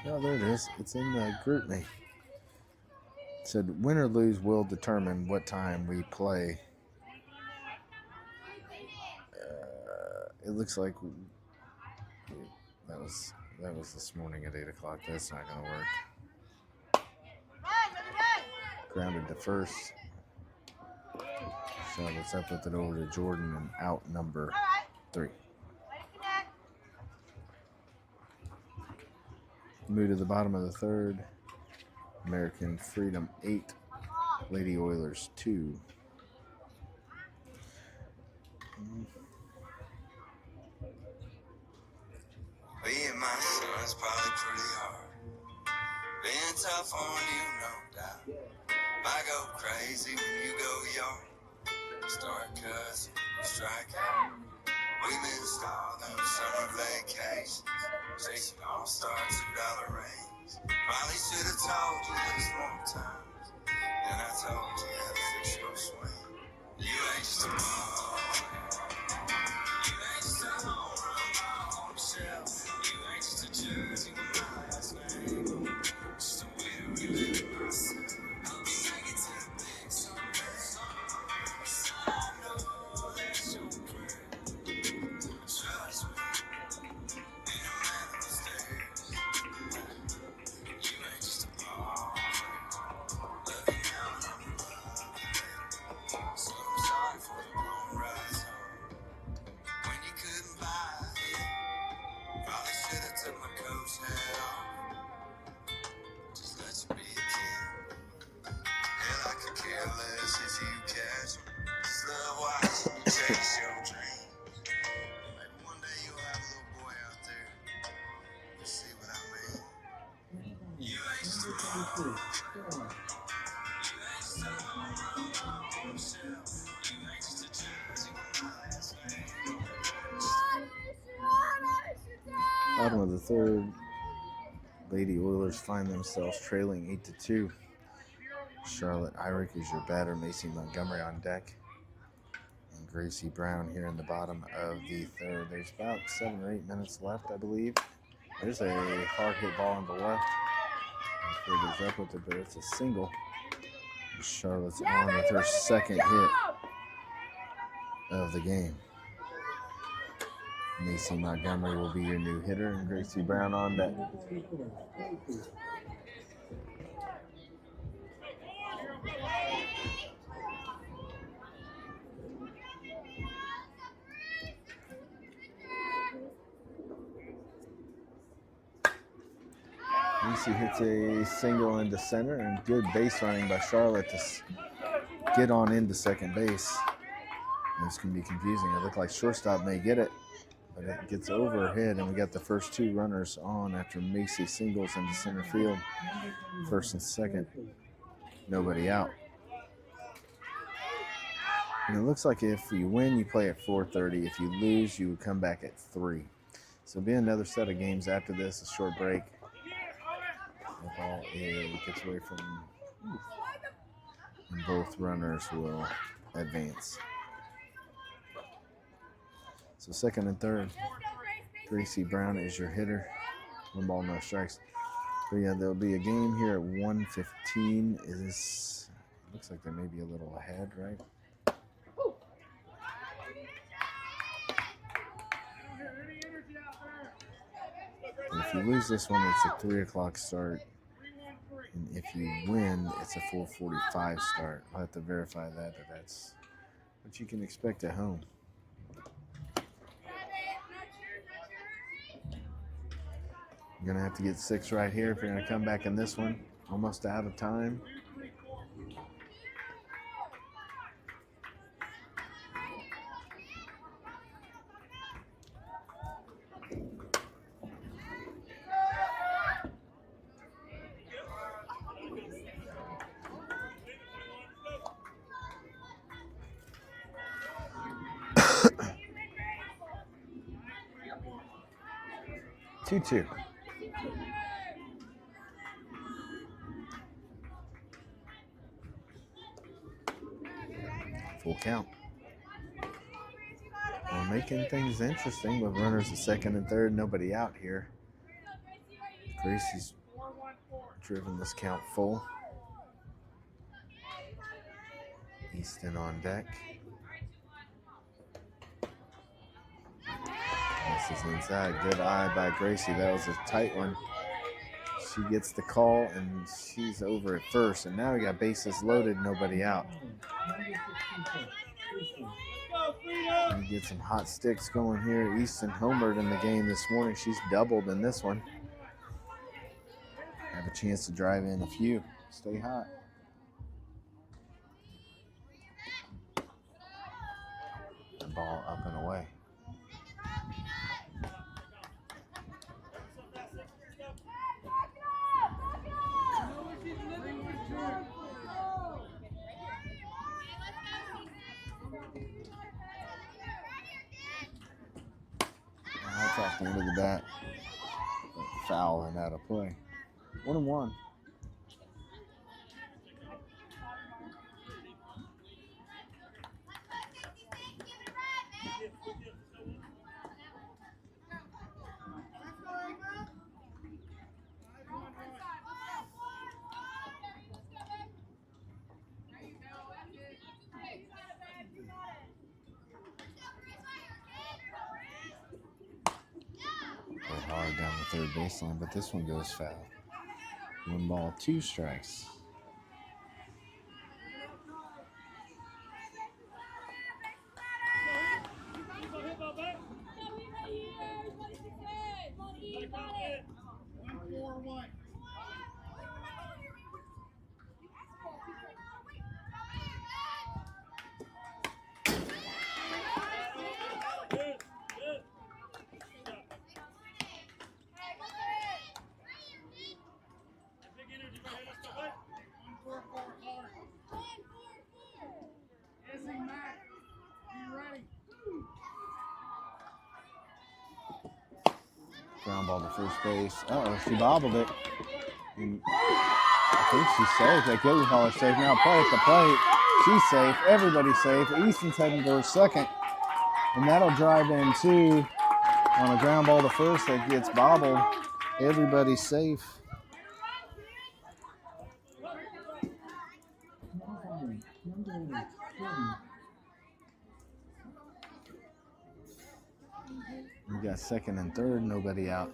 oh, there it is. It's in the group me. It said win or lose will determine what time we play. It looks like that was this morning at 8 o'clock. That's not going to work. Grounded to first. Charlotte's up with it over to Jordan and out number 3. Move to the bottom of the third. American Freedom 8, Lady Oilers 2. Being my son's probably pretty hard. Being tough on you, no doubt. I go crazy when you go yard. Start cussing, strike out. We missed all those summer vacations. Chasing all-star $2 rings. Probably should have told you this more times. Then I told you how to fix your swing. You ain't just a ball. You ain't just a home run ball on the shelf. You ain't just a jersey with my last name. Just a way to relive myself. I'll take it to the big someday. I know that's your prayer. Trust me, ain't no matter upstairs. You ain't just a ball. Looking down on the love. So I'm sorry for the wrong rides home. When you couldn't buy it, probably should have took my coach hat off. Just let you be a kid. Hell, I could care less if you catch 'em. Just love watching you chase your dreams. Maybe one day you'll have a little boy out there. You see what I mean? You ain't just a ball. You ain't just a home run ball on the shelf. You ain't just a jersey with my last name. Bottom of the third. Lady Oilers find themselves trailing 8-2. Charlotte Irick is your batter. Macy Montgomery on deck. And Gracie Brown here in the bottom of the third. There's about 7 or 8 minutes left, I believe. There's a hard hit ball on the left. And Ford is up with it, but it's a single. Charlotte's on with her second hit of the game. Macy Montgomery will be your new hitter, and Gracie Brown on deck. Macy hits a single into center, and good base running by Charlotte to get on into second base. This can be confusing. It looked like shortstop may get it, but it gets overhead, and we got the first 2 runners on after Macy singles into center field. First and second, nobody out. And it looks like if you win, you play at 4:30. If you lose, you would come back at 3. So it'll be another set of games after this, a short break. The ball gets away from, and both runners will advance. So second and third, Gracie Brown is your hitter. 1 ball, no strikes. But yeah, there'll be a game here at 1:15. Looks like they may be a little ahead, right? And if you lose this one, it's a 3 o'clock start. And if you win, it's a 4:45 start. I'll have to verify that, but that's what you can expect at home. You're going to have to get 6 right here if you're going to come back in this one. Almost out of time. 2-2. Full count. We're making things interesting with runners at second and third. Nobody out here. Gracie's driven this count full. Easton on deck. This is inside. Good eye by Gracie. That was a tight one. She gets the call, and she's over at first. And now we got bases loaded, nobody out. We get some hot sticks going here. Easton homered in the game this morning. She's doubled in this one. Have a chance to drive in a few. Stay hot. The ball up and away. That's off the end of the bat. Foul and out of play. 1-1. Hard down the third baseline, but this one goes foul. 1 ball, 2 strikes. Ground ball to first base. She bobbled it. And I think she's safe. That Gildenholler's safe now. Play at the plate. She's safe. Everybody's safe. Easton's heading for second. And that'll drive in 2 on a ground ball to first that gets bobbled. Everybody's safe. We got second and third, nobody out.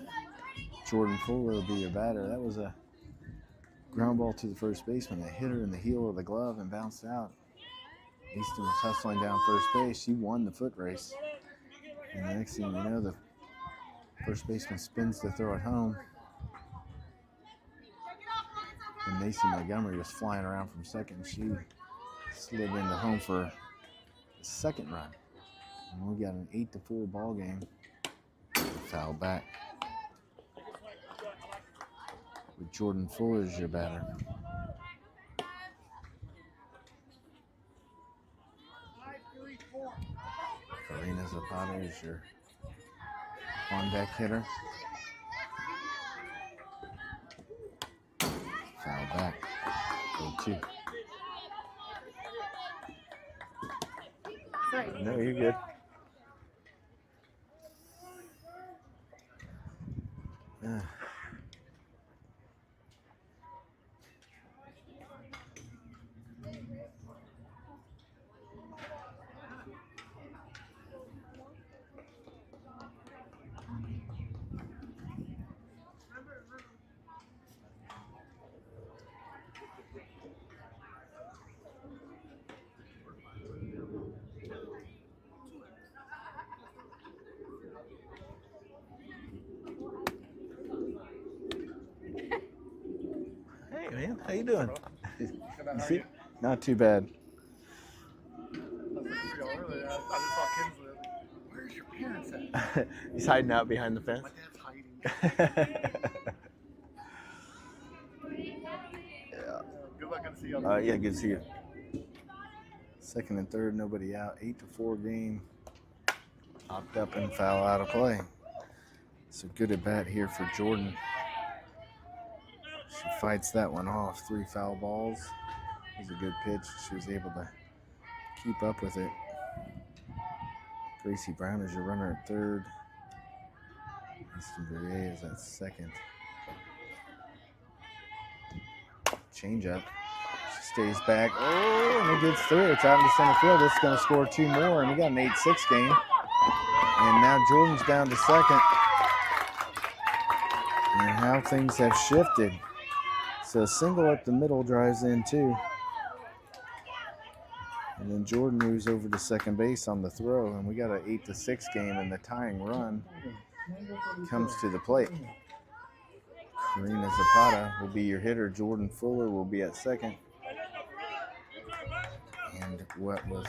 Jordan Fuller will be your batter. That was a ground ball to the first baseman. It hit her in the heel of the glove and bounced out. Easton was hustling down first base. She won the foot race. And the next thing you know, the first baseman spins to throw it home. And Macy Montgomery was flying around from second. She slid into home for a second run. And we got an 8-4 ball game. Foul back. With Jordan Fuller as your batter. Karina Zapata is your on-deck hitter. Foul back. 0-2. No, you're good. Hey man, how you doing? You see? Not too bad. Where's your parents at? He's hiding out behind the fence. My dad's hiding. Yeah. Good luck, good to see you. Yeah, good to see you. Second and third, nobody out. 8-4 game. Popped up and foul out of play. So good at bat here for Jordan. She fights that one off. 3 foul balls. It was a good pitch. She was able to keep up with it. Gracie Brown is your runner at third. Easton Verrier is at second. Changeup. She stays back. Oh, and it gets through. It's out into center field. It's going to score 2 more, and we got an 8-6 game. And now Jordan's down to second. And how things have shifted. So a single up the middle drives in 2. And then Jordan moves over to second base on the throw, and we got an 8-6 game, and the tying run comes to the plate. Karina Zapata will be your hitter. Jordan Fuller will be at second. And what was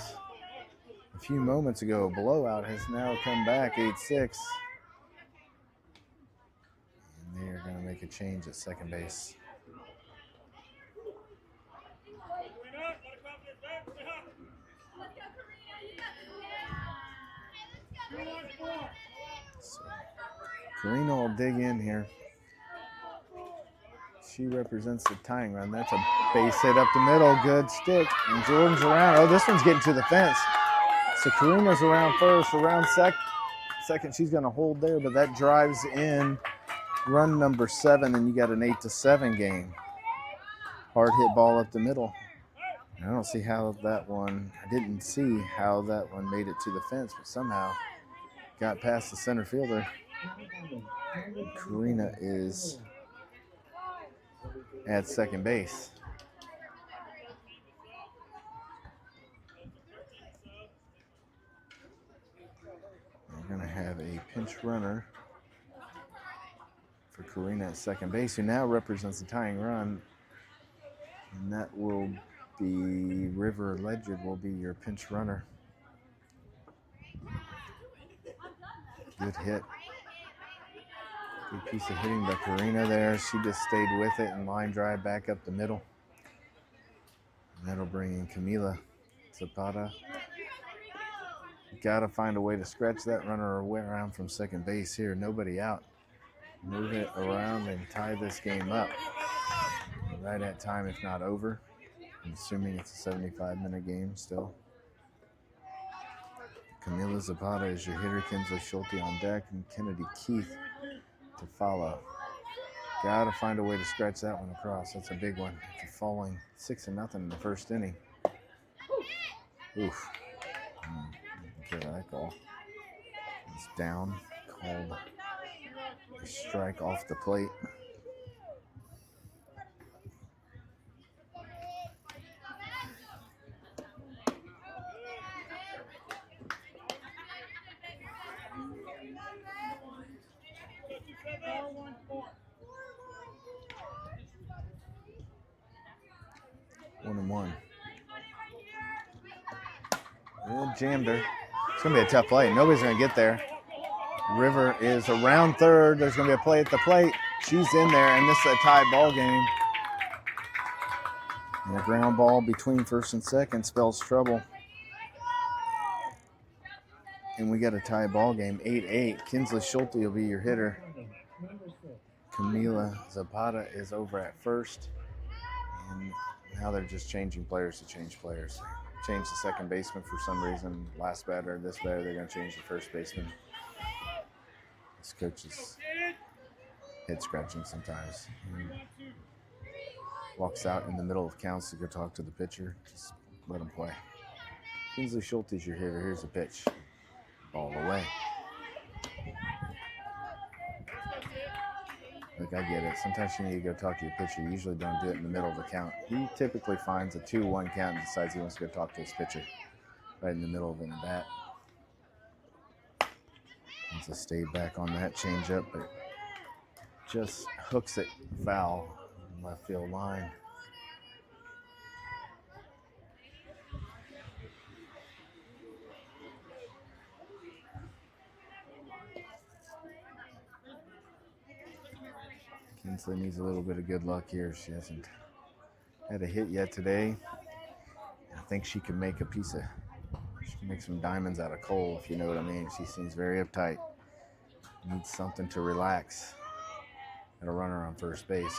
a few moments ago a blowout has now come back 8-6. And they are going to make a change at second base. So Karina will dig in here. She represents the tying run. That's a base hit up the middle. Good stick. And Jordan's around. Oh, this one's getting to the fence. So Karina's around first, around second. She's going to hold there, but that drives in run number 7, and you got an 8-7 game. Hard hit ball up the middle. I don't see how that one, I didn't see how that one made it to the fence, but somehow got past the center fielder. Karina is at second base. We're going to have a pinch runner for Karina at second base, who now represents the tying run. And that will be River Ledger will be your pinch runner. Good hit. Good piece of hitting by Karina there. She just stayed with it and line drive back up the middle. And that'll bring in Camila Zapata. Got to find a way to scratch that runner around from second base here. Nobody out. Move it around and tie this game up. Right at time, if not over. I'm assuming it's a 75-minute game still. Camila Zapata is your hitter. Kinsley Schulte on deck, and Kennedy Keith to follow. Got to find a way to scratch that one across. That's a big one. After falling 6-0 in the first inning. Oof. Get that goal. It's down. Called a strike off the plate. Jammed her. It's going to be a tough play. Nobody's going to get there. River is around third. There's going to be a play at the plate. She's in there, and this is a tie ball game. And a ground ball between first and second spells trouble. And we got a tie ball game, 8-8. Kinsley Schulte will be your hitter. Camila Zapata is over at first. And now they're just changing players to change players. Change the second baseman for some reason. Last batter, this batter, they're going to change the first baseman. This coach is head scratching sometimes. He walks out in the middle of counts to go talk to the pitcher. Just let him play. Kinsley Schulte is your hitter. Here's a pitch. Ball away. Look, I get it. Sometimes you need to go talk to your pitcher. You usually don't do it in the middle of the count. He typically finds a 2-1 count and decides he wants to go talk to his pitcher right in the middle of an at-bat. Needs to stay back on that changeup, but just hooks it foul left field line. Kinsley needs a little bit of good luck here. She hasn't had a hit yet today. I think she can make she can make some diamonds out of coal, if you know what I mean. She seems very uptight. Needs something to relax. Got a runner on first base.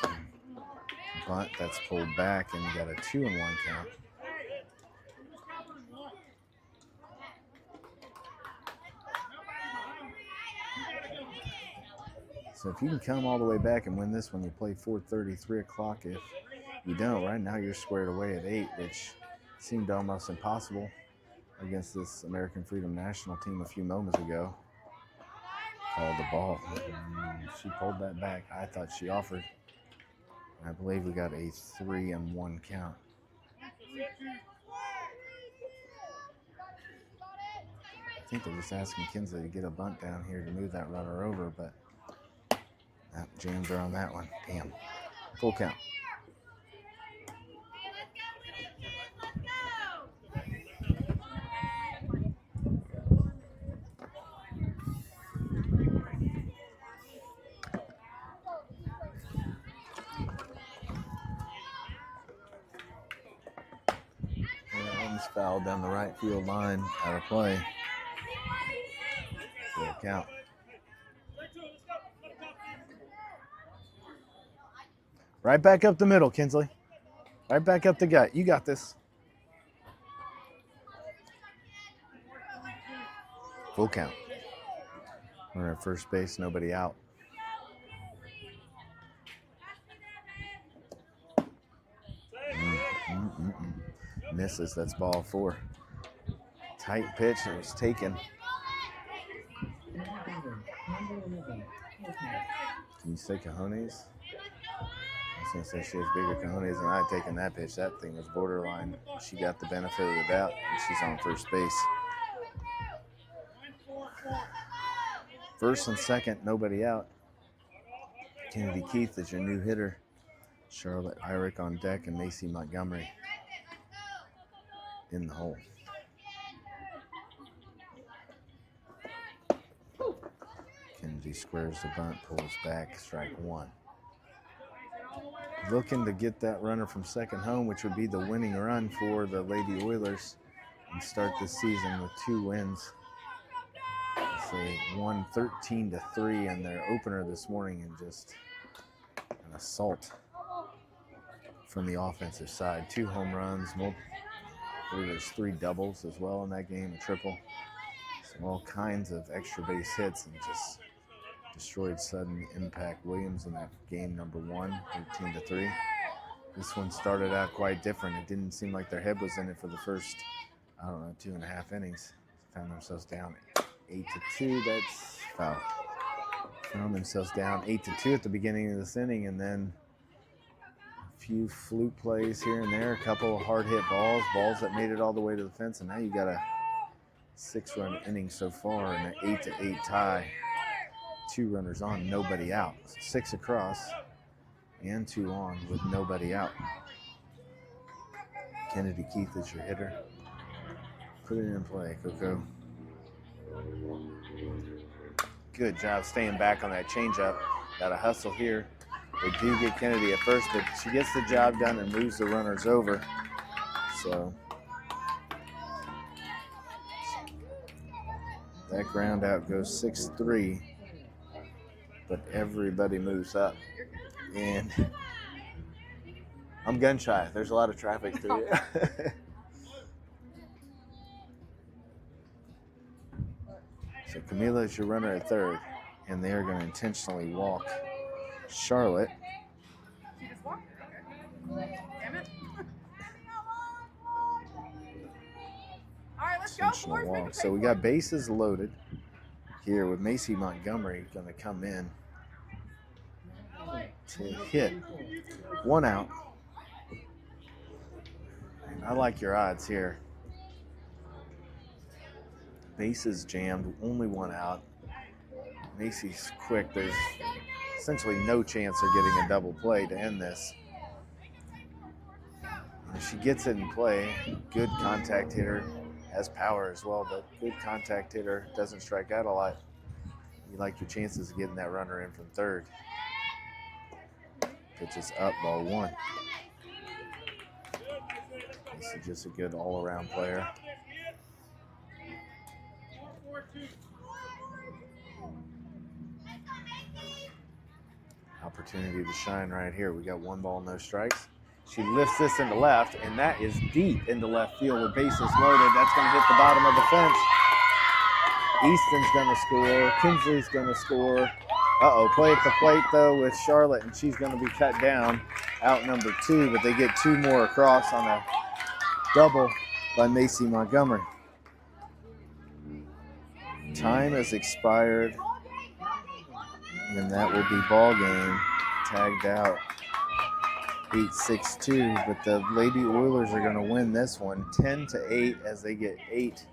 Bunt that's pulled back, and you got a 2-1 count. So if you can come all the way back and win this one, you play 4:30, 3 o'clock. If you don't, right now you're squared away at 8, which seemed almost impossible against this American Freedom National team a few moments ago. Called the ball. She pulled that back. I thought she offered. I believe we got a 3-1 count. I think they're just asking Kinsley to get a bunt down here to move that runner over, but jams her on that one. Damn. Full count. One's fouled down the right field line, out of play. Full count. Right back up the middle, Kinsley. Right back up the gut. You got this. Full count. We're at first base, nobody out. Misses. That's ball 4. Tight pitch. It was taken. Can you say cojones? I was going to say she has bigger cojones than I had taken that pitch. That thing was borderline. She got the benefit of the doubt, and she's on first base. First and second, nobody out. Kennedy Keith is your new hitter. Charlotte Irick on deck, and Macy Montgomery in the hole. Kennedy squares the bunt, pulls back, strike 1. Looking to get that runner from second home, which would be the winning run for the Lady Oilers, and start this season with 2 wins. They won 13-3 in their opener this morning, and just an assault from the offensive side. 2 home runs, I believe there's 3 doubles as well in that game, a triple. So all kinds of extra base hits, and just destroyed sudden impact Williams in that game number 1, 13-3. This one started out quite different. It didn't seem like their head was in it for the first, 2.5 innings. Found themselves down 8-2. That's foul. Found themselves down 8-2 at the beginning of this inning, and then a few fluke plays here and there, a couple of hard hit balls that made it all the way to the fence, and now you got a 6-run inning so far and an 8-8 tie. 2 runners on, nobody out. So 6 across and 2 on with nobody out. Kennedy Keith is your hitter. Put it in play, Coco. Good job staying back on that changeup. Got a hustle here. They do get Kennedy at first, but she gets the job done and moves the runners over. So that ground out goes 6-3, but everybody moves up. And I'm gun shy. There's a lot of traffic through it. So Camila is your runner at third, and they are going to intentionally walk Charlotte. She just walked. Okay. Damn it. All right, let's go. Intentional walk. So we got bases loaded here with Macy Montgomery going to come in to hit. 1 out. And I like your odds here. Bases jammed, only 1 out. Macy's quick. There's essentially no chance of getting a double play to end this. And if she gets it in play, good contact hitter, has power as well, but good contact hitter, doesn't strike out a lot. You like your chances of getting that runner in from third. Pitch is up, ball 1. Macy just a good all-around player. opportunity to shine right here. We got 1 ball, no strikes. She lifts this into left, and that is deep into left field with bases loaded. That's going to hit the bottom of the fence. Easton's going to score. Kinsley's going to score. Uh-oh, play at the plate, though, with Charlotte, and she's going to be cut down, out number 2, but they get 2 more across on a double by Macy Montgomery. Time has expired, and that will be ball game. Tagged out 8-6-2, but the Lady Oilers are going to win this one 10-8 as they get 8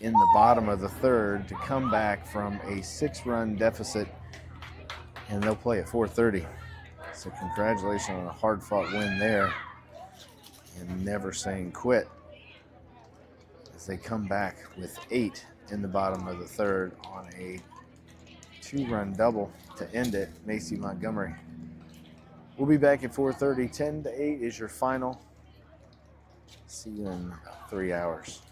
in the bottom of the third to come back from a 6-run deficit, and they'll play at 4:30. So congratulations on a hard-fought win there, and never saying quit as they come back with 8 in the bottom of the third on a 2-run double to end it. Macy Montgomery. We'll be back at 4:30. 10-8 is your final. See you in 3 hours.